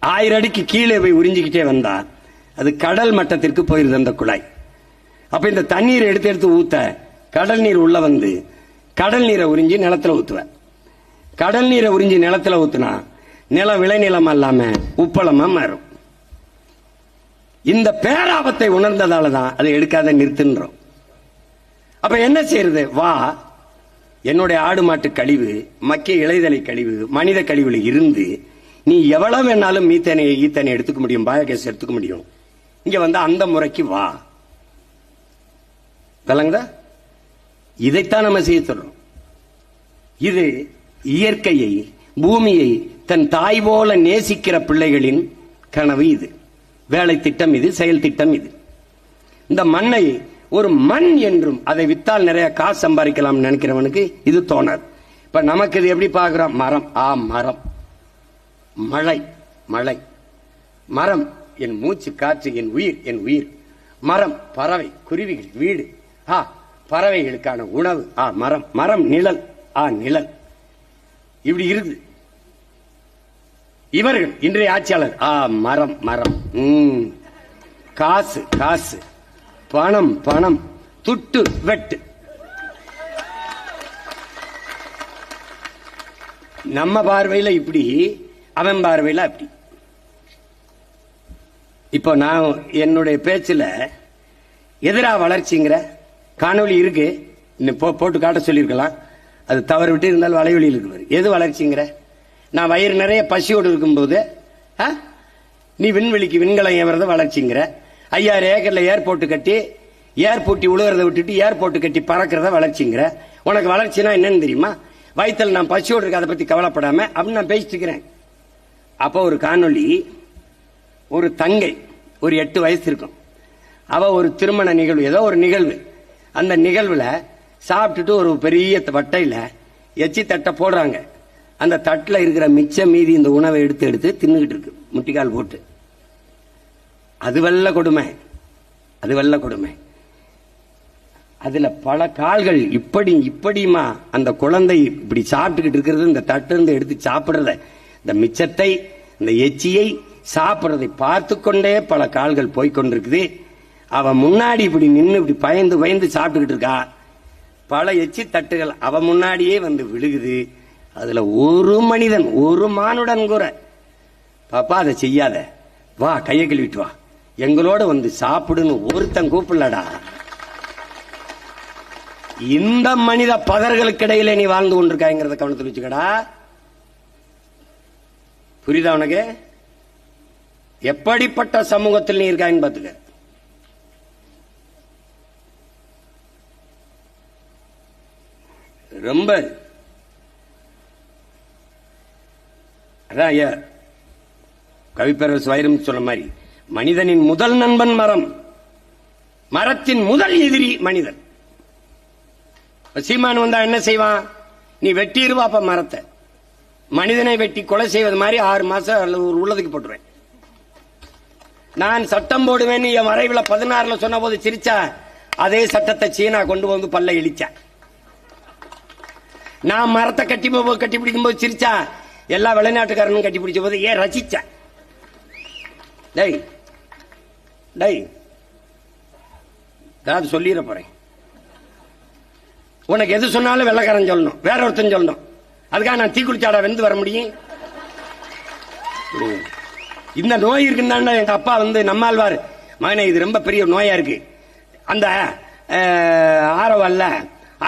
1000 அடிக்கு கீழே போய் உறிஞ்சிக்கிட்டே வந்தா அது கடல் மட்டத்திற்கு போயிருது அந்த குழாய். அப்ப இந்த தண்ணீரை எடுத்து ஊத்த கடல் நீர் உள்ள வந்து கடல் நீரை உறிஞ்சி நிலத்துல ஊத்துவேன். கடல் நீரை உறிஞ்சி நிலத்துல ஊத்துனா நிலம் விளைநிலம் அல்லாம உப்பளமா மாறும். இந்த பேராபத்தை உணர்ந்ததால தான் அதை எடுக்காத நிறுத்துன்றோம். அப்ப என்ன செய்யறது? வா, என்னுடைய ஆடு மாட்டு கழிவு, மக்கிய இலைதலை கழிவு, மனித கழிவுல இருந்து நீ எவ்வளவு வேணாலும் மீத்தேனை ஈத்தனை எடுத்துக்க முடியும், பயோகேஸ் எடுத்துக்க முடியும். இங்க வந்து அந்த முறைக்கு வா. விளங்குதா? இதைத்தான் நம்ம செய்ய சொல்றோம். இது இயற்கையை, பூமியை தன் தாய் போல நேசிக்கிற பிள்ளைகளின் கனவு. இது வேலை திட்டம், இது செயல் திட்டம். இது இந்த மண்ணை ஒரு மண் என்றும் அதை வித்தால் நிறைய காசு சம்பாதிக்கலாம் நினைக்கிறவனுக்கு இது தோணாது. இப்ப நமக்கு இது எப்படி பார்க்கிறோம்? மரம், மரம், மழை, மழை, மரம் என் மூச்சு காற்று, என் உயிர், என் உயிர். மரம், பறவை, குருவிகள், வீடு, பறவைகளுக்கான உணவு, மரம், மரம், நிழல், நிழல். இப்படி இருக்குது. இவர்கள் இன்றைய ஆட்சியாளர் மரம், மரம், காசு, காசு, பணம், பணம், துட்டு, வெட்டு. நம்ம பார்வையில இப்படி, அவன் பார்வையில அப்படி. இப்போ நான் என்னுடைய பேச்சுல எதிரா வளர்ச்சிங்கிற காணொலி இருக்கு, போட்டு காட்ட சொல்லியிருக்கலாம். அது தவறு விட்டு இருந்தாலும் வலைவெளியில் இருக்கு. எது வளர்ச்சிங்கிற? நான் வயிறு நிறைய பசியோடு இருக்கும்போது நீ விண்வெளிக்கு விண்கலம் ஏவறத வளர்ச்சிங்கிற. 5000 ஏக்கர்ல ஏர்போர்ட் கட்டி, ஏர்போர்ட்டி உழுகிறத விட்டுட்டு ஏர்போர்ட் கட்டி பறக்கிறத வளர்ச்சிங்கிற. உனக்கு வளர்ச்சினா என்னன்னு தெரியுமா? வயிற்றுல நான் பசியோடு இருக்க, அதை பத்தி கவலைப்படாம அப்படின்னு நான் பேசிட்டு இருக்கிறேன். அப்போ ஒரு காணொலி, ஒரு தங்கை, ஒரு 8 வயசு இருக்கும். அவ ஒரு திருமண நிகழ்வு, ஏதோ ஒரு நிகழ்வு. அந்த நிகழ்வுல சாப்பிட்டுட்டு ஒரு பெரிய வட்டையில எச்சி தட்டை போடுறாங்க. அந்த தட்டுல இருக்கிற மிச்ச மீதி இந்த உணவை எடுத்து எடுத்து தின்னுகிட்டு இருக்கு, முட்டிக்கால் போட்டு. அது வெள்ள கொடுமை, அது வெள்ள கொடுமை. அதுல பல கால்கள் இப்படி இப்படியுமா அந்த குழந்தை இப்படி சாப்பிட்டுக்கிட்டு இருக்கிறது, இந்த தட்டு இருந்து எடுத்து சாப்பிடுறத, இந்த மிச்சத்தை, இந்த எச்சியை சாப்பிடுறதை பார்த்து கொண்டே பல கால்கள் போய்கொண்டிருக்குது. அவ முன்னாடி இப்படி நின்று இப்படி பயந்து பயந்து சாப்பிட்டுக்கிட்டு இருக்கா. பல எச்சி தட்டுகள் அவ முன்னாடியே வந்து விழுகுது. அதுல ஒரு மனிதன், ஒரு மானுடன் கூட, பாப்பா அதை செய்யாத, வா கையை கழுவிட்டு வா, எங்களோட வந்து சாப்பிடுன்னு ஒருத்தன் கூப்பிடலடா. இந்த மனித பதர்களுக்கு இடையில நீ வாழ்ந்து கொண்டிருக்காங்கிறத கவனத்தில் வச்சுக்கடா. புரியுதா உனக்கு? எப்படிப்பட்ட சமூகத்தில் நீ இருக்கான்னு பாத்துக்க. ரொம்ப அதான் கவிப்பேரரசு வைரம் சொன்ன மாதிரி மனிதனின் முதல் நண்பன் மரம், மரத்தின் முதல் எதிரி மனிதன். சீமான் வந்தா என்ன செய்வான்? நீ வெட்டிடுவாப்ப மரத்தை. மனிதனை வெட்டி கொலை செய்வது மாதிரி 6 மாசம் ஒரு உள்ளதுக்கு போட்டுருவேன். நான் சட்டம் போடுவேன் என் வரைவில் 16 சொன்ன போது சிரிச்சா, அதே சட்டத்தை சீனா கொண்டு வந்து பல்ல இழிச்சா. நான் மரத்தை கட்டி பிடிக்கும் போது சிரிச்சா, எல்லா வெளிநாட்டுக்காரனும் கட்டி பிடிச்ச போது ஏன் ரசிச்ச? டேய் டேய் ஏதாவது சொல்லிட போறேன். உனக்கு எது சொன்னாலும் வெள்ளக்காரன் சொல்லணும், வேற ஒருத்தன் சொல்லணும். அதுக்காக நான் தீக்குளிச்சாடா வெந்து வர முடியும்? இந்த நோய் இருக்குன்னு எங்க அப்பா வந்து நம்மாழ்வார், மகனே இது ரொம்ப பெரிய நோயா இருக்கு. அந்த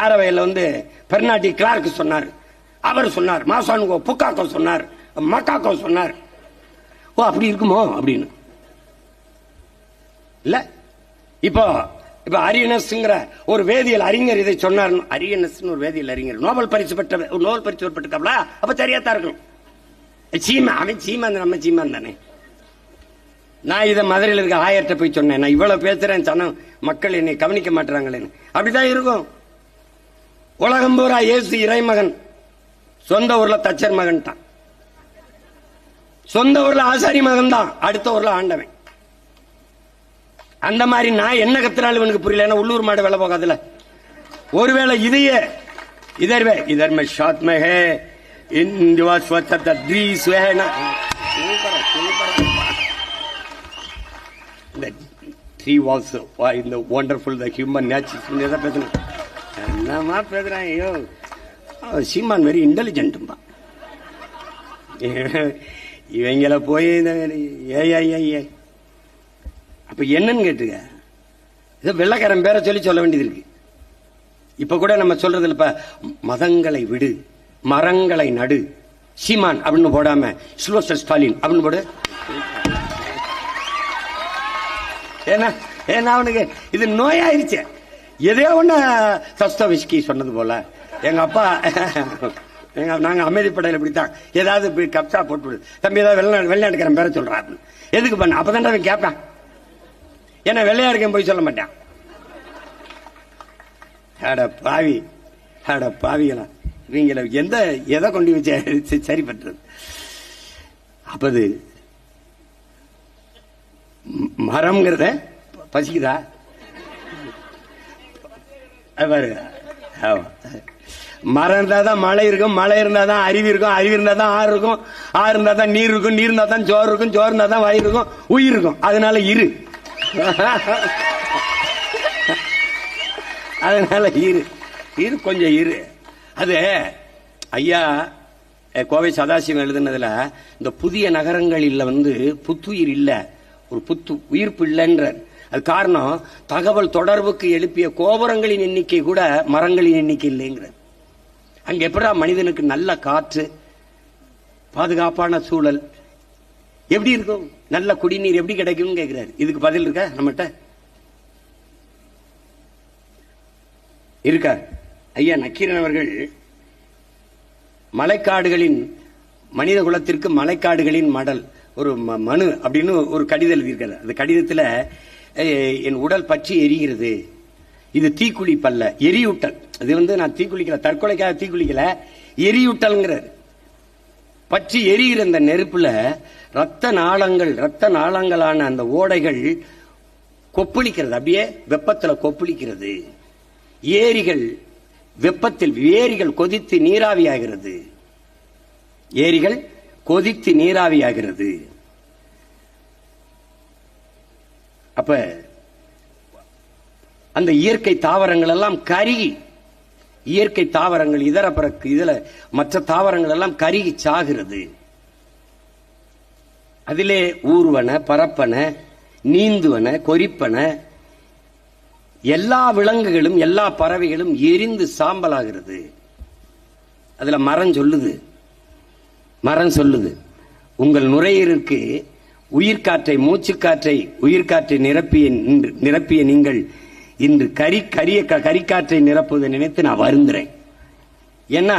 ஆரவையில் வந்து பெர்னாட்டி கிளார்க் சொன்னார், அவர் சொன்னார், மாசானுகோ புக்காக்கோ சொன்னார், மக்காக்கோ சொன்னார். ஓ அப்படி இருக்குமோ அப்படின்னு இல்ல. இப்போ அரியனஸ்ங்கிற ஒரு வேதியியல் அறிஞர் இதை சொன்னார். அரியனஸ் ஒரு வேதியியல் அறிஞர், நோபல் பரிசு பெற்றிருக்காப்ல. அப்ப தெரியாதான் இருக்கணும். அவன் சீமான், நம்ம சீமான் தானே. நான் இதை மதுரையில் இருக்க ஆயர்கிட்ட போய் சொன்னேன், நான் இவ்வளவு பேசுறேன், சனம் மக்கள் என்னை கவனிக்க மாட்டாங்களேன்னு. அப்படிதான் இருக்கும். உலகம் பூரா இயேசு இறைமகன், சொந்த ஊர்ல தச்சர் மகன் தான், சொந்த ஊர்ல ஆசாரி மகன் தான், அடுத்த ஊர்ல ஆண்டவன். அந்த மாதிரி நான் என்ன கத்துனாலும் இவனுக்கு புரியல. ஏன்னா உள்ளூர் மாடு வேலை போகாதுல. ஒருவேளை இதையே இதர் மே ஷாத் மே ஹே இந்தியா ஸ்வச்சத ட்ரீஸ் வேனா the tree was in the wonderful the human nature. எதை பேசுறேன்? என்னமா பேசுறேன்? ஐயோ சீமான் வெரி இன்டெலிஜென்ட்பா. இவங்கள போய் ஏ அப்ப என்னன்னு கேட்டுங்க. இதை வெள்ளக்காரன் பேரை சொல்ல வேண்டியது இருக்கு. இப்ப கூட நம்ம சொல்றது இல்லப்ப, மதங்களை விடு மரங்களை நடு சீமான் அப்படின்னு போடாம சில்வஸ்டர் ஸ்டாலின் அப்படின்னு போடு. ஏன்னா அவனுக்கு இது நோயாயிருச்சு. எதையோ ஒண்ணு சஸ்தவிஸ்கி சொன்னது போல எங்க அப்பா, நாங்க அமைதிப்படையில இப்படித்தான் ஏதாவது கப்சா போட்டு தம்பி ஏதாவது வெளிநாட்டுக்காரன் பேர சொல்றான். எதுக்கு பண்ண? அப்பதான் அவன் கேட்பான். ஏன்னா வெள்ளையா இருக்கேன் போய் சொல்ல மாட்டான். பாவிகளா இவங்கள எதை கொண்டு வச்சு சரி பண்றது? அப்பது மரம்ங்கிறத பசிக்குதா? மரம் இருந்தாதான் மழை இருக்கும், மழை இருந்தாதான் அருவி இருக்கும், அருவி இருந்தாதான் ஆறு இருக்கும், ஆறு இருந்தாதான் நீர் இருக்கும், நீர் இருந்தாதான் சோறு இருக்கும், சோறு இருந்தாதான் வயிறு இருக்கும், உயிர் இருக்கும். அதனால இரு அதனால இரு கொஞ்சம் இரு. அது ஐயா கோவை சதாசிவம் எழுதுனதுல இந்த புதிய நகரங்களில் வந்து புத்துயிர் இல்ல, ஒரு உயிர்ப்பு இல்லைன்ற. அது காரணம் தகவல் தொடர்புக்கு எழுப்பிய கோபுரங்களின் எண்ணிக்கை கூட மரங்களின் எண்ணிக்கை இல்லைங்கிற. அங்க எப்படா மனிதனுக்கு நல்ல காற்று, பாதுகாப்பான சூழல் எப்படி இருக்கும், நல்ல குடிநீர் எப்படி கிடைக்கும் கேட்கிறாரு. இதுக்கு பதில் இருக்கா நம்மகிட்ட? இருக்கா? ஐயா நக்கீரன் அவர்கள் மலைக்காடுகளின் மனித குலத்திற்கு மலைக்காடுகளின் மடல் ஒரு மனு அப்படின்னு ஒரு கடிதம் எழுதியிருக்காரு. அந்த கடிதத்துல என் உடல் பற்றி எரிகிறது, இது தீக்குளிப்பல்ல எரியூட்டல். அது வந்து நான் தீக்குளிக்கல, தற்கொலைக்காக தீக்குளிக்கல, எரியூட்டல்ங்கிறார். பற்றி எரிகிற அந்த நெருப்புல ரத்த நாளங்களான அந்த ஓடைகள் கொப்பளிக்கிறது, அப்படியே வெப்பத்துல கொப்பளிக்கிறது. ஏரிகள் வெப்பத்தில் ஏரிகள் கொதித்து நீராவியாகிறது, ஏரிகள் கொதித்து நீராவியாகிறது. அப்ப அந்த இயற்கை தாவரங்கள் எல்லாம் கருகி, இயற்கை தாவரங்கள் இதர பிறகு இதுல மற்ற தாவரங்கள் எல்லாம் கருகி சாகிறது. அதிலே ஊர்வன, பரப்பன, நீந்துவன, கொறிப்பன எல்லா விலங்குகளும் எல்லா பறவைகளும் எரிந்து சாம்பலாகிறது. அதுல மரம் சொல்லுது உங்கள் நுரையீரலுக்கு உயிர்காற்றை, மூச்சுக்காற்றை, உயிர்காற்றை நிரப்பிய நீங்கள் இன்று கரிக்காற்றை நிரப்புவதை நினைத்து நான் வருந்துறேன். ஏன்னா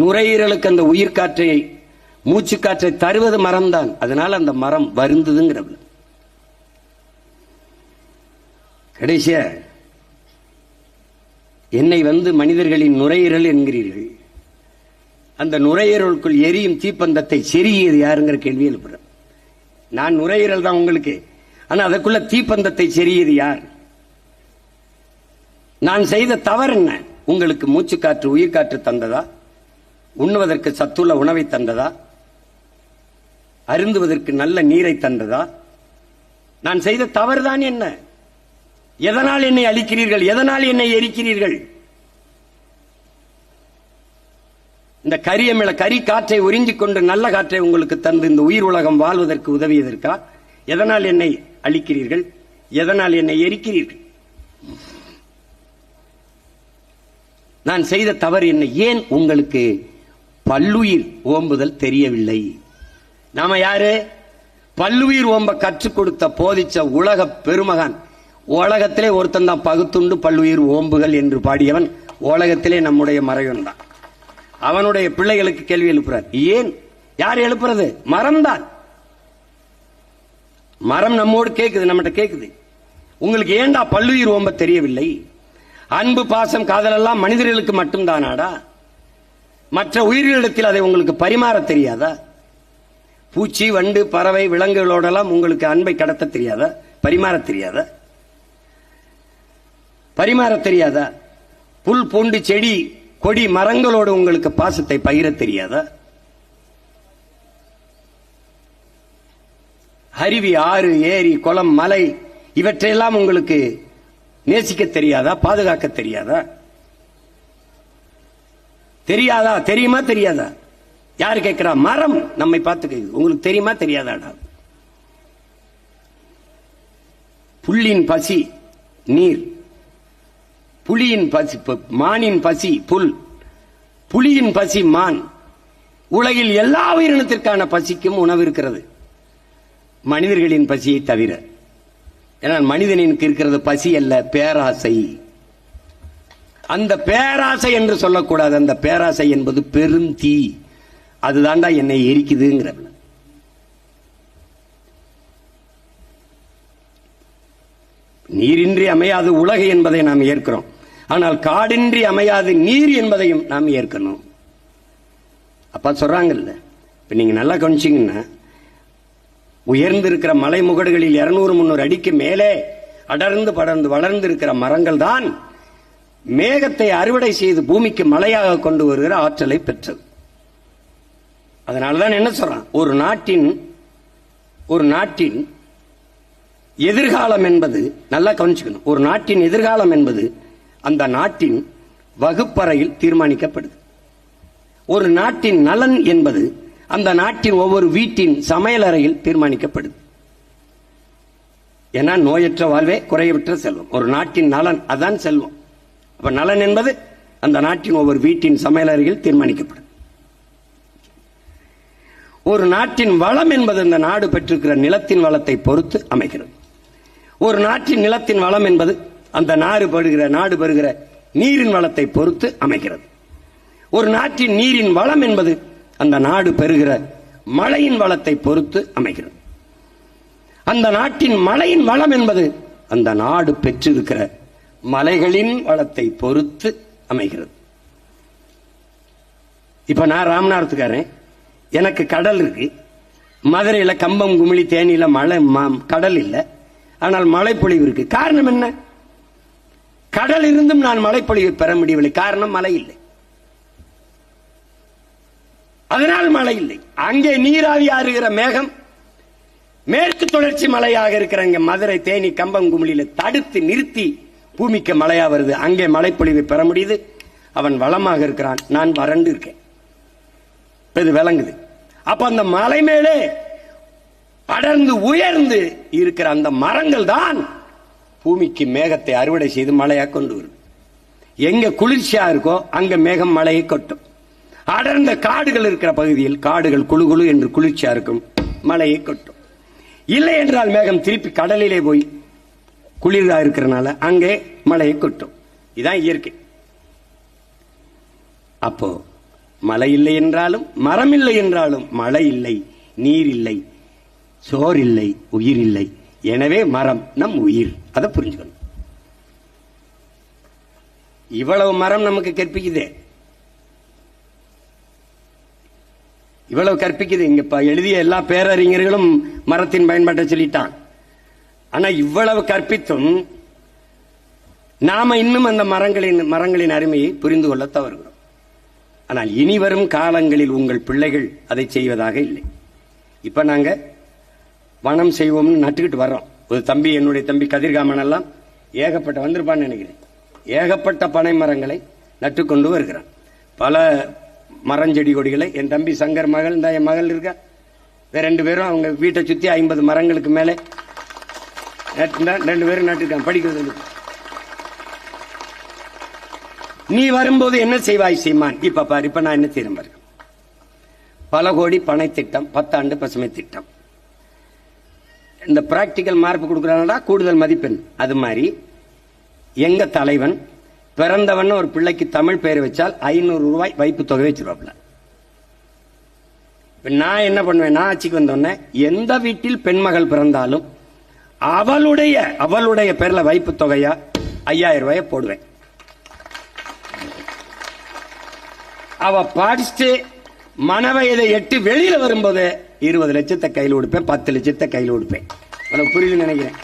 நுரையீரலுக்கு அந்த உயிர்காற்றை மூச்சு காற்றை தருவது மரம் தான். அதனால அந்த மரம் வருந்ததுங்கிற கடைசியா என்னை மனிதர்களின் நுரையீரல் என்கிறீர்கள். அந்த நுரையீரலுக்குள் எரியும் தீப்பந்தத்தை செருகியது யாருங்கிற கேள்வி எழுப்புறேன். நான் நுரையீரல் தான் உங்களுக்கு, ஆனா அதற்குள்ள தீப்பந்தத்தை செருகியது யார்? நான் செய்த தவறு என்ன? உங்களுக்கு மூச்சு காற்று உயிர் காற்று தந்ததா? உண்ணுவதற்கு சத்துள்ள உணவை தந்ததா? அருந்துவதற்கு நல்ல நீரை தந்ததா? நான் செய்த தவறுதான் என்ன? எதனால் என்னை அழிக்கிறீர்கள்? எதனால் என்னை எரிக்கிறீர்கள்? இந்த கரியமிழ கரி காற்றை உறிஞ்சிக் கொண்டு நல்ல காற்றை உங்களுக்கு தந்து இந்த உயிர் உலகம் வாழ்வதற்கு உதவியதற்கா? எதனால் என்னை அழிக்கிறீர்கள்? எதனால் என்னை எரிக்கிறீர்கள்? நான் செய்த தவறு என்ன? ஏன் உங்களுக்கு பல்லுயிர் ஓம்புதல் தெரியவில்லை? நாம யாரு? பல்லுயிர் ஓம்ப கற்றுக் கொடுத்த போதிச்ச உலக பெருமகான். உலகத்திலே ஒருத்தன் தான் பகுத்துண்டு பல்லுயிர் ஓம்புகள் என்று பாடியவன் உலகத்திலே நம்முடைய மறைவன் தான். அவனுடைய பிள்ளைகளுக்கு கேள்வி எழுப்புறார். ஏன்? யார் எழுப்புறது? மரம் தான். மரம் நம்மோடு கேக்குது, நம்மகிட்ட கேக்குது. உங்களுக்கு ஏண்டா பல்லுயிர் ஓம்ப தெரியவில்லை? அன்பு பாசம் காதலெல்லாம் மனிதர்களுக்கு மட்டும்தானாடா? மற்ற உயிர்களிடத்தில் அதை உங்களுக்கு பரிமாற தெரியாதா? பூச்சி வண்டு பறவை விலங்குகளோடெல்லாம் உங்களுக்கு அன்பை கடத்த தெரியாதா? பரிமாற தெரியாதா? பரிமாற தெரியாதா? புல் பூண்டு செடி கொடி மரங்களோடு உங்களுக்கு பாசத்தை பகிர தெரியாதா? அருவி ஆறு ஏரி குளம் மலை இவற்றையெல்லாம் உங்களுக்கு நேசிக்க தெரியாதா? பாதுகாக்க தெரியாதா? தெரியாதா? தெரியுமா தெரியாதா? யாரு கேட்கிறா? மரம் நம்மை பார்த்து கேக்குது. உங்களுக்கு தெரியுமா தெரியாதாடா? புல்லின் பசி நீர், புலியின் பசி மானின் பசி புல், புலியின் பசி மான். உலகில் எல்லா உயிரினத்திற்கான பசிக்கும் உணவு இருக்கிறது, மனிதர்களின் பசியை தவிர. ஏன்னா மனிதனுக்கு இருக்கிறது பசி அல்ல, பேராசை. அந்த பேராசை என்று சொல்லக்கூடாது. அந்த பேராசை என்பது பெரும் தீ. அதுதான்டா என்னை எரிக்குதுங்கிற. நீரின்றி அமையாது உலகு என்பதை நாம் ஏற்கிறோம். ஆனால் காடின்றி அமையாது நீர் என்பதையும் நாம் ஏற்கணும். அப்பா சொல்றாங்கல்ல, இப்ப நீங்க நல்லா கவனிச்சீங்கன்னா, உயர்ந்திருக்கிற மலை முகடுகளில் 200-300 அடிக்கு மேலே அடர்ந்து படர்ந்து வளர்ந்து இருக்கிற மரங்கள் தான் மேகத்தை அறுவடை செய்து பூமிக்கு மழையாக கொண்டு வருகிற ஆற்றலை பெற்றது. அதனாலதான் என்ன சொல்றான், ஒரு நாட்டின் எதிர்காலம் என்பது, நல்லா கவனிச்சுக்கணும், ஒரு நாட்டின் எதிர்காலம் என்பது அந்த நாட்டின் வகுப்பறையில் தீர்மானிக்கப்படுது. ஒரு நாட்டின் நலன் என்பது அந்த நாட்டின் ஒவ்வொரு வீட்டின் சமையலறையில் தீர்மானிக்கப்படுது. ஏன்னா நோயற்ற வாழ்வே குறையற்ற செல்வம். ஒரு நாட்டின் நலன் அதான் செல்வம். அப்ப நலன் என்பது அந்த நாட்டின் ஒவ்வொரு வீட்டின் சமையலறையில் தீர்மானிக்கப்படுது. ஒரு நாட்டின் வளம் என்பது அந்த நாடு பெற்றிருக்கிற நிலத்தின் வளத்தை பொறுத்து அமைகிறது. ஒரு நாட்டின் நிலத்தின் வளம் என்பது அந்த நாடு பெறுகிற நீரின் வளத்தை பொறுத்து அமைகிறது. ஒரு நாட்டின் நீரின் வளம் என்பது அந்த நாடு பெறுகிற மழையின் வளத்தை பொறுத்து அமைகிறது. அந்த நாட்டின் மழையின் வளம் என்பது அந்த நாடு பெற்றிருக்கிற மலைகளின் வளத்தை பொறுத்து அமைகிறது. இப்ப நான் ராமநாதத்துக்காரன், எனக்கு கடல் இருக்கு. மதுரையில கம்பம் குமிழி தேனியில மழை கடல் இல்லை, ஆனால் மழைப்பொழிவு இருக்கு. காரணம் என்ன? கடல் இருந்தும் நான் மழைப்பொழிவை பெற முடியவில்லை. காரணம் மழை இல்லை, அதனால் மழை இல்லை. அங்கே நீராவி ஆறுகிற மேகம் மேற்கு தொடர்ச்சி மலையாக இருக்கிற மதுரை தேனி கம்பம் குமிழியில தடுத்து நிறுத்தி பூமிக்கு மழையா வருது. அங்கே மழைப்பொழிவை பெற முடியுது. அவன் வளமாக இருக்கிறான், நான் வறண்டு இருக்கேன். இது விளங்குது. அப்ப அந்த மலை மேலே அடர்ந்து உயர்ந்து இருக்கிற அந்த மரங்கள் தான் பூமிக்கு மேகத்தை அறுவடை செய்து மழையா கொண்டு வரும். எங்க குளிர்ச்சியா இருக்கோ அங்க மேகம் மழையை கொட்டும். அடர்ந்த காடுகள் இருக்கிற பகுதியில் காடுகள் குழு குழு என்று குளிர்ச்சியா இருக்கும், மழையை கொட்டும். இல்லை என்றால் மேகம் திருப்பி கடலிலே போய் குளிரா இருக்கிறனால அங்கே மழையை கொட்டும். இதுதான் இயற்கை. அப்போ மழை இல்லை என்றாலும், மரம் இல்லை என்றாலும், மழை இல்லை, நீர் இல்லை, சோர் இல்லை, உயிர் இல்லை. எனவே மரம் நம் உயிர். அதை புரிஞ்சுக்கணும். இவ்வளவு மரம் நமக்கு கற்பிக்குது, இவ்வளவு கற்பிக்குது. இங்க எழுதிய எல்லா பேரறிஞர்களும் மரத்தின் பயன்பாட்டை சொல்லிட்டான். ஆனா இவ்வளவு கற்பித்தும் நாம இன்னும் அந்த மரங்களின் அருமையை புரிந்து கொள்ள தவறுகிறோம். ஆனால் இனி வரும் காலங்களில் உங்கள் பிள்ளைகள் அதை செய்வதாக இல்லை. இப்ப நாங்க வனம் செய்வோம்னு நட்டுக்கிட்டு வர்றோம். ஒரு தம்பி, என்னுடைய தம்பி கதிர்காமன் எல்லாம் ஏகப்பட்ட வந்திருப்பான்னு நினைக்கிறேன், ஏகப்பட்ட பனை மரங்களை நட்டுக்கொண்டு வருகிறான். பல மரஞ்செடி கொடிகளை என் தம்பி சங்கர் மகள், இந்த என் மகள் இருக்கா, ரெண்டு பேரும் அவங்க வீட்டை சுத்தி 50 மரங்களுக்கு மேலே 2 பேரும் நட்டுருக்கான் படிக்கிறது. நீ வரும்போது என்ன செய்வாய் சீமான்? இப்ப பாரு, இப்ப நான் என்ன செய்யறேன் பாரு. பல கோடி பனை திட்டம், 10 ஆண்டு பசுமை திட்டம். இந்த பிராக்டிக்கல் மார்க் கொடுக்கறானடா, கூடுதல் மதிப்பெண். அது மாதிரி எங்க தலைவன் பிறந்தவன் ஒரு பிள்ளைக்கு தமிழ் பெயர் வச்சால் 500 ரூபாய் வைப்பு தொகை வச்சிருவாப்ல. நான் என்ன பண்ணுவேன், நான் ஆட்சிக்கு வந்தோடனே எந்த வீட்டில் பெண்மகள் பிறந்தாலும் அவளுடைய பேர்ல வைப்பு தொகையா 5000 ரூபாய போடுவேன். அவ படிச்சுட்டு மனவயதை எட்டு வெளியில வரும்போது 20 லட்சத்தை கையில் கொடுப்பேன், 10 லட்சத்தை கையில் கொடுப்பேன். உனக்கு புரியுது நினைக்கிறேன்.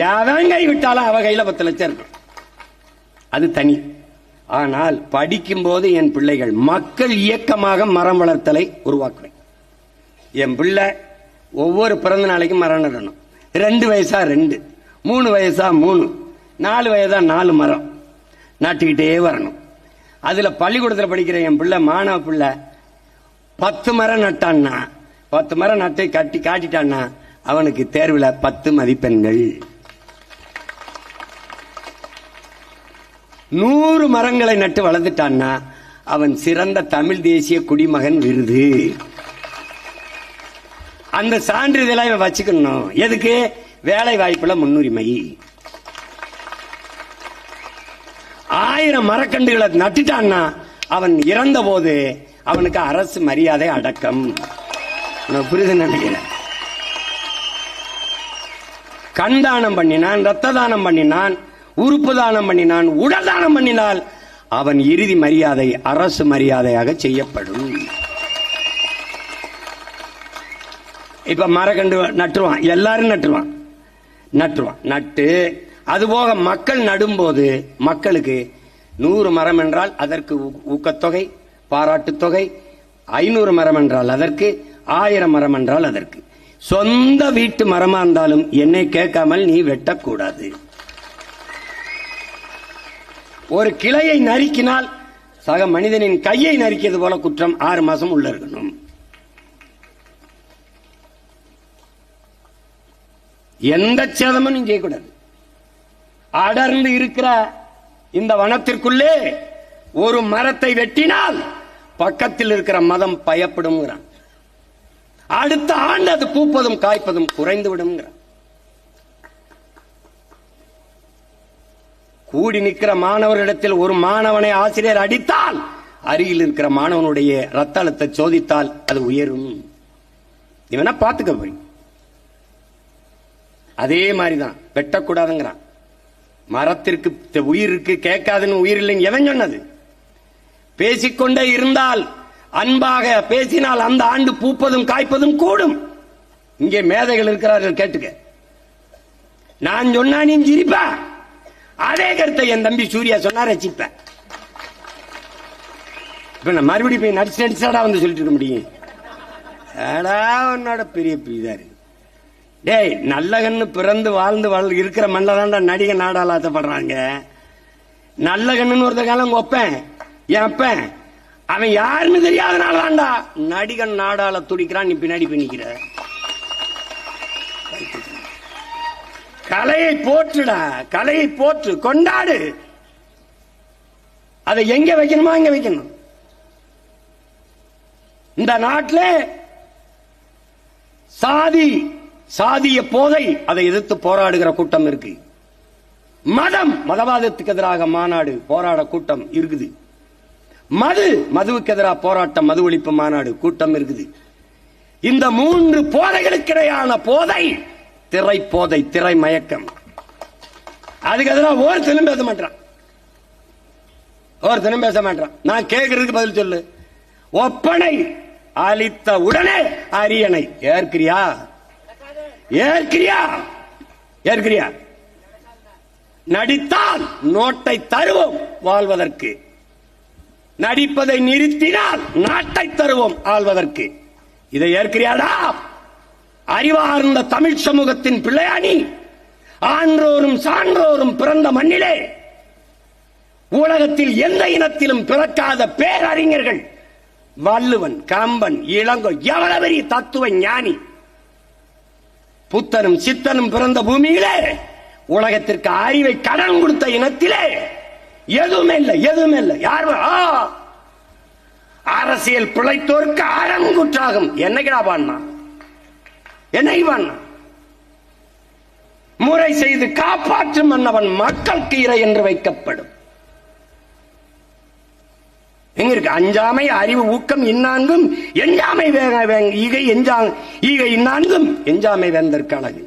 யாவன் கை விட்டாலும் அவ கையில 10 லட்சம் இருக்கும், அது தனி. ஆனால் படிக்கும் போது என் பிள்ளைகள் மக்கள் இயக்கமாக மரம் வளர்த்தலை உருவாக்குவேன். என் பிள்ளை ஒவ்வொரு பிறந்த நாளைக்கும் மரம் நடணும். 2 வயசா 2, 3 வயசா 3, 4 வயசா 4 மரம் நட்டுக்கிட்டே வரணும். அதுல பள்ளிக்கூடத்தில் படிக்கிற என் பிள்ளை, மாணவ பிள்ளை 10 மரம் நட்டான்னா, 10 மரம் நட்டை கட்டி காட்டிட்டான்னா அவனுக்கு தேர்வுல 10 மதிப்பெண்கள். 100 மரங்களை நட்டு வளர்ந்துட்டான்னா அவன் சிறந்த தமிழ் தேசிய குடிமகன் விருது. அந்த சான்றிதழை வச்சுக்கணும். எதுக்கு? வேலை வாய்ப்புல முன்னுரிமை. 1000 மரக்கன்றுகளை நட்டுட்டான்னா அவன் இறந்த போது அவனுக்கு அரசு மரியாதை அடக்கம். புரியுது நினைக்கிறேன். கண் தானம் பண்ணினான், ரத்த தானம் பண்ணினான், உறுப்பு தானம் பண்ணினான், உடல் தானம் பண்ணினால் அவன் இறுதி மரியாதை அரசு மரியாதையாக செய்யப்படும். இப்ப மரக்கன்று நட்டுருவான், எல்லாரும் நட்டுருவான். நட்டு அதுபோக மக்கள் நடும்போது மக்களுக்கு 100 மரம் என்றால் அதற்கு ஊக்கத்தொகை, பாராட்டு தொகை, 500 மரம் என்றால் அதற்கு, 1000 மரம் என்றால் அதற்கு. சொந்த வீட்டு மரமா இருந்தாலும் என்னை கேட்காமல் நீ வெட்டக்கூடாது. ஒரு கிளையை நறுக்கினால் சக மனிதனின் கையை நறுக்கியது போல குற்றம். 6 மாசம் உள்ள இருக்கணும். எந்த சேதமும் நீ செய்யக்கூடாது. அடர்ந்து இருக்கிற இந்த வனத்திற்குள்ளே ஒரு மரத்தை வெட்டினால் பக்கத்தில் இருக்கிற மதம் பயப்படும். அடுத்த ஆண்டு அது பூப்பதும் காய்ப்பதும் குறைந்து விடும். கூடி நிற்கிற மாணவர்களிடத்தில் ஒரு மாணவனை ஆசிரியர் அடித்தால் அருகில் இருக்கிற மாணவனுடைய ரத்த அழுத்தத்தை சோதித்தால் அது உயரும். இவனா பார்த்துக்க போய். அதே மாதிரிதான் வெட்டக்கூடாதுங்கிறான். மரத்திற்கு உயிர் இருக்கு, கேட்காதுன்னு உயிர் இல்லைன்னு எவன் சொன்னது? பேசிக்கொண்டே இருந்தால், அன்பாக பேசினால் அந்த ஆண்டு பூப்பதும் காய்ப்பதும் கூடும். இங்கே மேதைகள் இருக்கிறார்கள், கேட்டுக்க. நான் சொன்னா நீ சிரிப்ப. அதே கருத்தை என் தம்பி சூர்யா சொன்னா ரசிப்ப. இப்ப நான் மறுபடியும் போய் நடிச்சாடா வந்து சொல்லிட்டு இருக்க முடியும்? உன்னோட பெரிய இதா இருக்கு. டேய், நல்லகன்னு பிறந்து வாழ்ந்து இருக்கிற மண்ணில் தான்டா நடிகை நாடால் ஆசைப்படுறாங்க. நல்லகன்னு ஒருத்த காலம் ஒப்பேன், என் அப்பன் அவன் யாருன்னு தெரியாதனால தான்டா நடிகன் நாடால துடிக்கிறான். நீ பின்னாடி பண்ணிக்கிற. கலையை போற்றுடா, கலையை போற்று, கொண்டாடு. அதை எங்க வைக்கணுமா அங்க வைக்கணும். இந்த நாட்டில் சாதிய போதை, அதை எதிர்த்து போராடுகிற கூட்டம் இருக்கு. மதவாதத்துக்கு எதிராக மாநாடு போராட கூட்டம் இருக்குது. மதுவுக்கு எதிராக போராட்டம், மது ஒழிப்பு மாநாடு கூட்டம் இருக்குது. இந்த 3 போதைகளுக்கு இடையான போதை திரை போதை, திரை மயக்கம். அதுக்கு எதிராக ஒருத்தனும் பேச மாட்டான், ஒருத்தனும் பேச மாட்டான். நான் கேட்கறதுக்கு பதில் சொல்லு. ஒப்பனை அளித்த உடனே அரியணை ஏற்கிறியா? ஏற்கிறியா? ஏற்கிறியா? நடித்தால் நோட்டை தருவோம் வாழ்வதற்கு, நடிப்பதை நிறுத்தினால் நாட்டை தருவோம் ஆள்வதற்கு. இதை ஏற்கிறியாடா? அறிவார்ந்த தமிழ் சமூகத்தின் பிள்ளையானி, ஆன்றோரும் சான்றோரும் பிறந்த மண்ணிலே உலகத்தில் எந்த இனத்திலும் பிறக்காத பேரறிஞர்கள் வள்ளுவன், கம்பன், இளங்கோ, எவ்வளவு பெரிய தத்துவ ஞானி, புத்தனும் சித்தனும் பிறந்த பூமியிலே உலகத்திற்கு அறிவை கடன் கொடுத்த இனத்திலே எதுவுமே இல்லை, எதுவுமே இல்லை. யார் அரசியல் பிழைத்தோருக்கு அறங்குற்றாகும். என்னைக்கா பாடினா? என்னைக்கு பாடினா? முறை செய்து காப்பாற்றும் மன்னவன் மக்களுக்கு இறை என்று வைக்கப்படும். எங்க இருக்கு? அஞ்சாமை, அறிவு, ஊக்கம் இன்னான்கும் எஞ்சாமை ஈகை ஈகை இன்னான்கும் எஞ்சாமை வேந்தற்கு அழகு.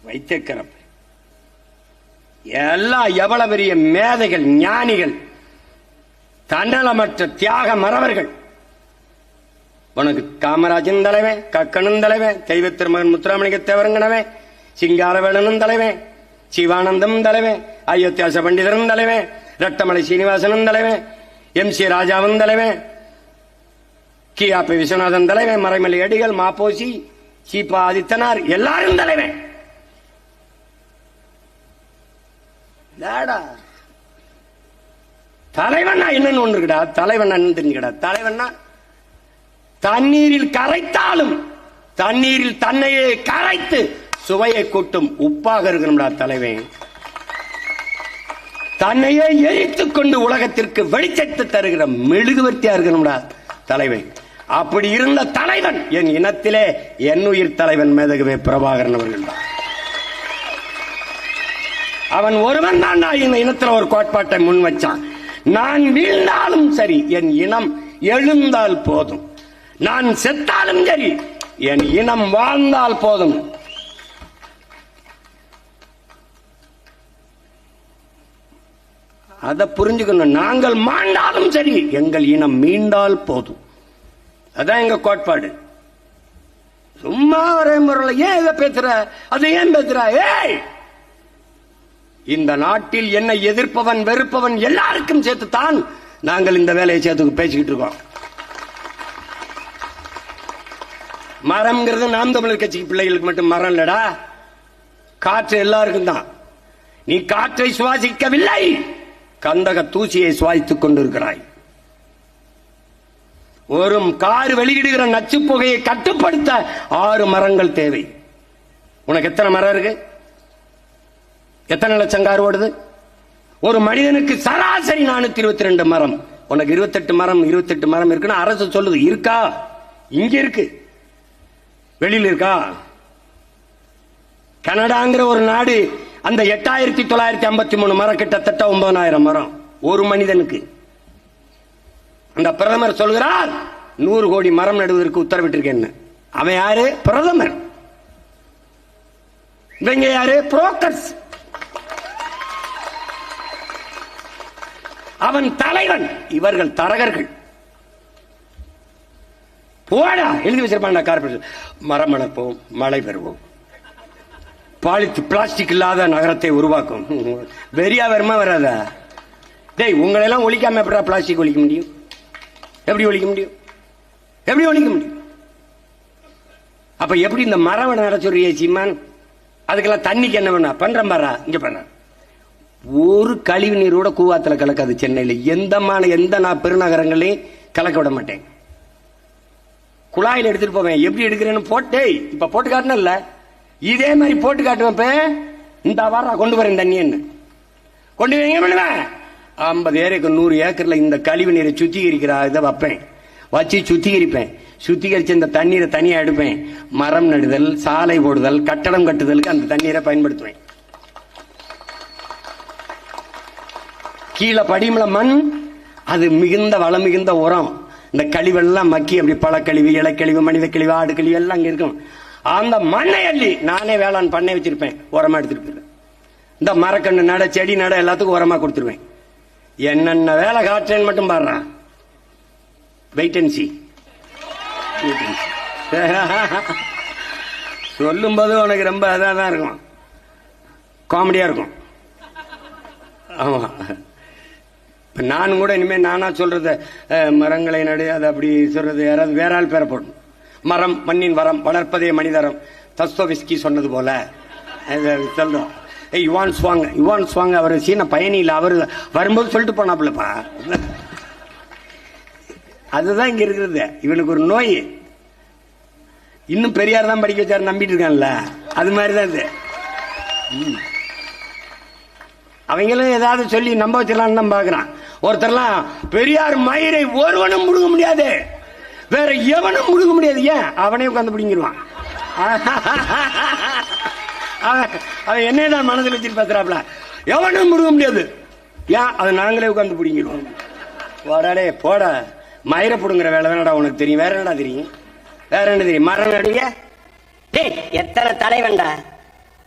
வைத்திருக்கிறப்ப எல்லாம் எவ்வளவு பெரிய மேதைகள், ஞானிகள், தன்னலமற்ற தியாக மறவர்கள். உனக்கு காமராஜன் தலைவன், கக்கனும் தலைவன், தெய்வ திருமகன் முத்துராமலிங்க தேவரங்கனவன், சிங்காரவேலனும் தலைவன், சிவானந்தம் தலைவன், அயோத்தியாச பண்டிதரும் தலைவன், ரட்டமலை சீனிவாசனும் தலைவன், MC ராஜாவும் தலைவன், KP விஸ்வநாதன் தலைவன், மறைமலை அடிகள், மாப்போசி, சீபா ஆதித்தனார் எல்லாரும் தலைவன். தலைவனா என்னன்னு ஒன்று இருக்கடா. தலைவன் தெரிஞ்சுக்கடா. தலைவன்னா தண்ணீரில் கரைத்தாலும் தண்ணீரில் தன்னையே கரைத்து சுவையை கூட்டும் உப்பாக இருக்கணும்டா தலைவன். தன்னையே எரித்துக் கொண்டு உலகத்திற்கு வெளிச்சத்தை தருகிற மெழுகுவர்த்தியா இருக்கணும்டா தலைவன். அப்படி இருந்த தலைவன் என் இனத்திலே என் உயிர் தலைவன் மேதகவே பிரபாகரன் அவர்கள் தான். அவன் ஒருவன் தான் இந்த இனத்தில் ஒரு கோட்பாட்டை முன் வச்சான். நான் வீழ்ந்தாலும் சரி என் இனம் எழுந்தால் போதும், நான் செத்தாலும் சரி என் இனம் வாழ்ந்தால் போதும். அதை புரிஞ்சுக்கணும். நாங்கள் மாண்டாலும் சரி எங்கள் இனம் மீண்டால் போதும். அதான் எங்க கோட்பாடு. சும்மா ஒரே முறையில் ஏன் இதை பேசுற, அதை ஏன் பேசுற? ஏய், இந்த நாட்டில் என்னை எதிர்ப்பவன் வெறுப்பவன் எல்லாருக்கும் சேர்த்துத்தான் நாங்கள் இந்த வேலையை சேர்த்து பேசிக்கிட்டு இருக்கோம். மரம்ங்கிறது நாம் தமிழர் கட்சிக்கு பிள்ளைகளுக்கு மட்டும் மரம் இல்லடா, காற்று எல்லாருக்கும் தான். நீ காற்றை சுவாசிக்கவில்லை, கந்தக தூசியை சுவாசித்துக் கொண்டிருக்கிறாய். ஒரு கார் வெளியிடுகிற நச்சு புகையை கட்டுப்படுத்த 6 மரங்கள் தேவை. உனக்கு எத்தனை மரம் இருக்கு? எத்தனை லட்சம் கார் ஓடுது? ஒரு மனிதனுக்கு சராசரி 422 மரம். உனக்கு 28 மரம் இருக்குன்னு அரசு சொல்லுது. இருக்கா? இங்க இருக்கு, வெளியில் இருக்கா? கனடாங்கிற ஒரு நாடு அந்த 8953 மரம், கிட்டத்தட்ட 9000 மரம் ஒரு மனிதனுக்கு. அந்த பிரதமர் சொல்கிறார் 100 கோடி மரம் நடுவதற்கு உத்தரவிட்டிருக்கேன்னு. அவன் யாரு? பிரதமர். இவங்க யாரு? புரோக்கர்ஸ். அவன் தலைவன், இவர்கள் தரகர்கள். போடா எழுதி வச்சிருப்பாங்க கார்பரேஷன். மரம் வளர்ப்போம், மழை பெறுவோம், பிளாஸ்டிக் இல்லாத நகரத்தை உருவாக்கும். வெறியா வருமா வராதா? டேய், உங்களெல்லாம் ஒழிக்காம எப்படா பிளாஸ்டிக் ஒழிக்க முடியும்? எப்படி ஒழிக்க முடியும்? எப்படி ஒழிக்க முடியும்? அப்ப எப்படி இந்த மரம் நட சொல்றியே சீமான்? அதுக்கெல்லாம் தண்ணிக்கு என்ன பண்ண பண்றேன் பாரா, இங்க பண்ண ஒரு கழிவு நீரோட கூவாத்துல கலக்காது. சென்னையில எந்த நான் பெருநகரங்களையும் கலக்க விட மாட்டேன். குழாயில் எடுத்துட்டு போவேன். எப்படி எடுக்கிறேன்னு போட்டே இப்ப போட்டு காட்டினல்ல, இதே மாதிரி போட்டு காட்டுவேன். இந்த வாரா கொண்டு வரேன் தண்ணி என்ன கொண்டு எங்க பண்ணுவேன்? 50 ஏக்கருக்கு 100 ஏக்கர்ல இந்த கழிவு நீரை சுத்திகரிக்கிற இதை வைப்பேன். வச்சு சுத்திகரிப்பேன். சுத்திகரிச்சு இந்த தண்ணீரை தனியா எடுப்பேன். மரம் நடுதல், சாலை போடுதல், கட்டடம் கட்டுதலுக்கு அந்த தண்ணீரை பயன்படுத்துவேன். கீழே படிமல மண், அது மிகுந்த வளம் மிகுந்த உரம். இந்த கழிவெல்லாம் மக்கி அப்படி பழக்கழிவு, இலக்கழிவு, மனித கழிவு, ஆடு கழிவு எல்லாம் அங்க இருக்கும். அந்த மண்ணை அள்ளி நானே வேளாண் பண்ணை வச்சிருப்பேன், உரமா எடுத்துட்டு போயிருவேன். இந்த மரக்கண்ணு நட, செடி நட எல்லாத்துக்கும் உரமா கொடுத்துருவேன். என்னென்ன வேலை காட்டுறேன்னு மட்டும் பாடுறான். Wait and see. சொல்லும் போது உனக்கு ரொம்ப அதான் இருக்கும், காமெடியா இருக்கும். ஆமா, இப்ப நானும் கூட இனிமே நானா சொல்றது மரங்களை நடு, அது அப்படி சொல்றது யாராவது வேற ஆள் பேரை போடணும். மரம் மண்ணின் வரம், வளர்ப்பதே மனிதரம், தஸ்தோவெஸ்கி சொன்னது போல சொல்றோம். யுவான் சுவாங் அவர் சீன பயணி இல்ல, அவர் வரும்போது சொல்லிட்டு போனாப்லப்பா. அதுதான் இங்க இருக்கிறது. இவனுக்கு ஒரு நோய். இன்னும் பெரியார் தான் படிக்க வச்சாரு நம்பிட்டு இருக்கான்ல, அது மாதிரிதான் இது. அவங்களும் ஏதாவது சொல்லி நம்ப வச்சிடலான்னு தான் பாக்குறான். ஒருத்தர்லாம் பெரியார் மயிரை ஒருவனும் முழுங்க முடியாது, வேற எவனும் முழுங்க முடியாது. ஏன்? அவனே உட்காந்து பிடிங்கிடுவான். அவன் என்னதான் மனதில் வச்சுட்டு பேசுறாப்ல, எவனும் முழுங்க முடியாது. ஏன்? அதை நாங்களே உட்காந்து பிடிங்கிடுவோம். போடாடே போட, மயிரை பிடுங்குற வேலை தானடா உனக்கு தெரியும். வேற என்னடா தெரியும்? வேற என்ன தெரியும்? மரம் நடுங்க. எத்தனை தலைவன்டா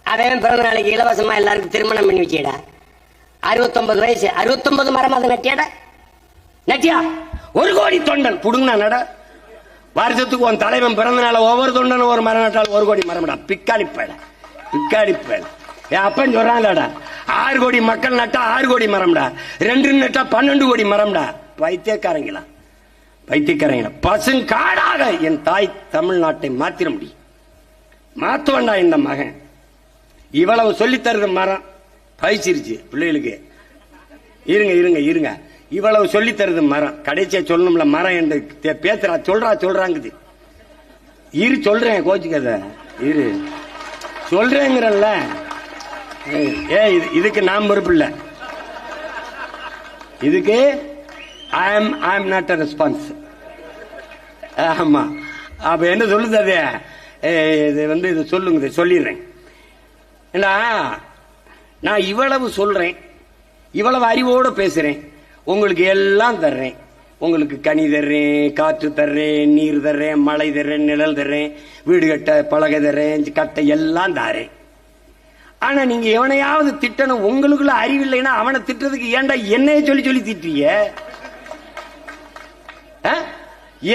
அவன் பிறந்த நாளைக்கு இலவசமா எல்லாருக்கும் திருமணம் பண்ணி வச்சியடா. 69 வயசு, 69 மரம் அதை நட்டியாடா. நட்டியா? 1 கோடி தொண்டன் புடுங்கினா நட. வருஷத்துக்கு உன் தலைவன் பிறந்த நாள் ஒவ்வொரு தொண்டனும் ஒரு மரம் நட்டால் 1 கோடி மரம்டா. பிக்காளி பேட. என் அப்பன் சொல்றாங்கடா, 6 கோடி மக்கள் நட்டா 6 கோடி மரம்டா, 2 நட்டா 12 கோடி மரம்டா. பைத்தியக்காரங்களா. பசுங்காடாக என் தாய் தமிழ்நாட்டை மாத்திர முடியும். மாத்துவண்டா இந்த மகன். இவ்வளவு சொல்லி தருது மரம் பயிற்சிருச்சு பிள்ளைகளுக்கு. இருங்க இவ்வளவு சொல்லி தருது மரம். கடைசியா சொல்லணும்ல மரம் என்று பேசுறா சொல்றாங்குது. சொல்றேன், கோச்சுக்கத இரு சொல்றேங்கிறல்ல. இதுக்கு நாம் பொறுப்பு இல்ல. இதுக்கு I am not a response. ஆமா, அப்ப என்ன சொல்லுது அது? இது சொல்லுங்க, சொல்லிடுறேன். நான் இவ்வளவு சொல்றேன், இவ்வளவு அறிவோடு பேசுறேன், உங்களுக்கு எல்லாம் தர்றேன். உங்களுக்கு கனி தர்றேன், காற்று தர்றேன், நீர் தர்றேன், மழை தர்றேன், நிழல் தர்றேன், வீடு கட்ட பலகை தர்றேன், கட்டை எல்லாம் தரேன். ஆனா நீங்க எவனையாவது திட்டணும், உங்களுக்குள்ள அறிவில்லைன்னா அவனை திட்டுறதுக்கு ஏன்டா என்னைய சொல்லி திட்டுறீங்க?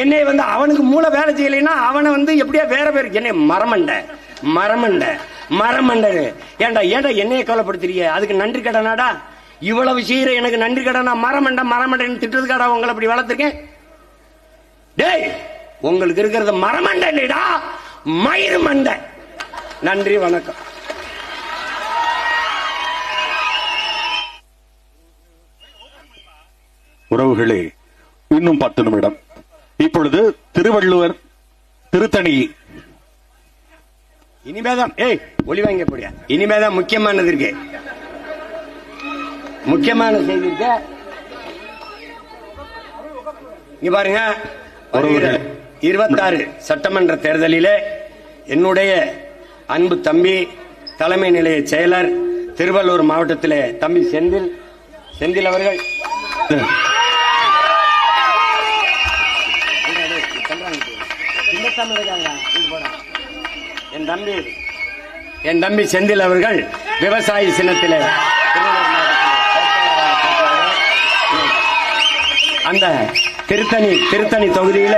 என்னை அவனுக்கு மூளை வேலை செய்யலைன்னா அவனை எப்படியா வேற பேர் என்னை மரமண்ட ஏன்டா என்னைய கவலைப்படுத்துறீங்க? அதுக்கு நன்றி கடனாடா? இவ்வளவு செய்யற எனக்கு நன்றி கடனா? மரமண்டன் திட்டுறதுக்காடா உங்களை அப்படி வளர்த்திருக்கேன்? டேய், உங்களுக்கு இருக்கிறது மரமண்ட இல்லடா, மயிறு மண்டை. நன்றி, வணக்கம். உறவுகளே, இன்னும் 10 நிமிடம். இப்பொழுது திருவள்ளுவர் திருத்தணி. இனிமேதான் ஒளி வாங்க போடியா. இனிமேதான் முக்கியமானது இருக்கு, முக்கியமான செய்தி இருக்கு. இங்க பாருங்க, 26 சட்டமன்ற தேர்தலிலே என்னுடைய அன்பு தம்பி, தலைமை நிலைய செயலர், திருவள்ளூர் மாவட்டத்திலே தம்பி செந்தில் அவர்கள் என் தம்பி செந்தில் அவர்கள் விவசாயி சின்னத்திலே அந்த திருத்தணி தொகுதியில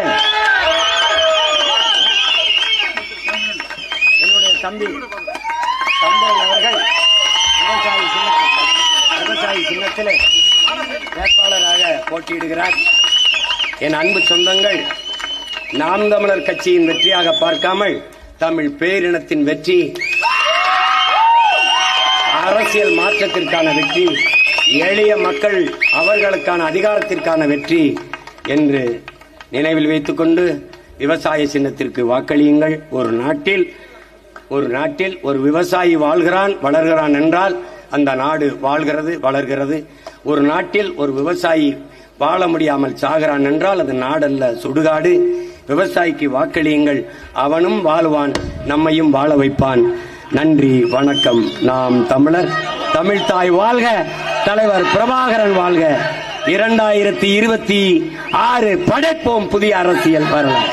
என்னுடைய தம்பி சந்திரன் அவர்கள் விவசாயி சின்னத்திலே வேட்பாளராக போட்டியிடுகிறார். என் அன்பு சொந்தங்கள், நாம் தமிழர் கட்சியின் வெற்றியாக பார்க்காமல் தமிழ் பேரினத்தின் வெற்றி, அரசியல் மாற்றத்திற்கான வெற்றி, எளிய மக்கள் அவர்களுக்கான அதிகாரத்திற்கான வெற்றி என்று நினைவில் வைத்துக் கொண்டு விவசாய சின்னத்திற்கு வாக்களியுங்கள். ஒரு நாட்டில் ஒரு விவசாயி வாழ்கிறான், வளர்கிறான் என்றால் அந்த நாடு வாழ்கிறது, வளர்கிறது. ஒரு நாட்டில் ஒரு விவசாயி வாழ முடியாமல் சாகிறான் என்றால் அது நாடல்ல, சுடுகாடு. விவசாயிக்கு வாக்களியுங்கள், அவனும் வாழ்வான், நம்மையும் வாழ வைப்பான். நன்றி, வணக்கம். நாம் தமிழர், தமிழ் தாய் வாழ்க, தலைவர் பிரபாகரன் வாழ்க. 2026 படைப்போம் புதிய அரசியல் வரலாறு.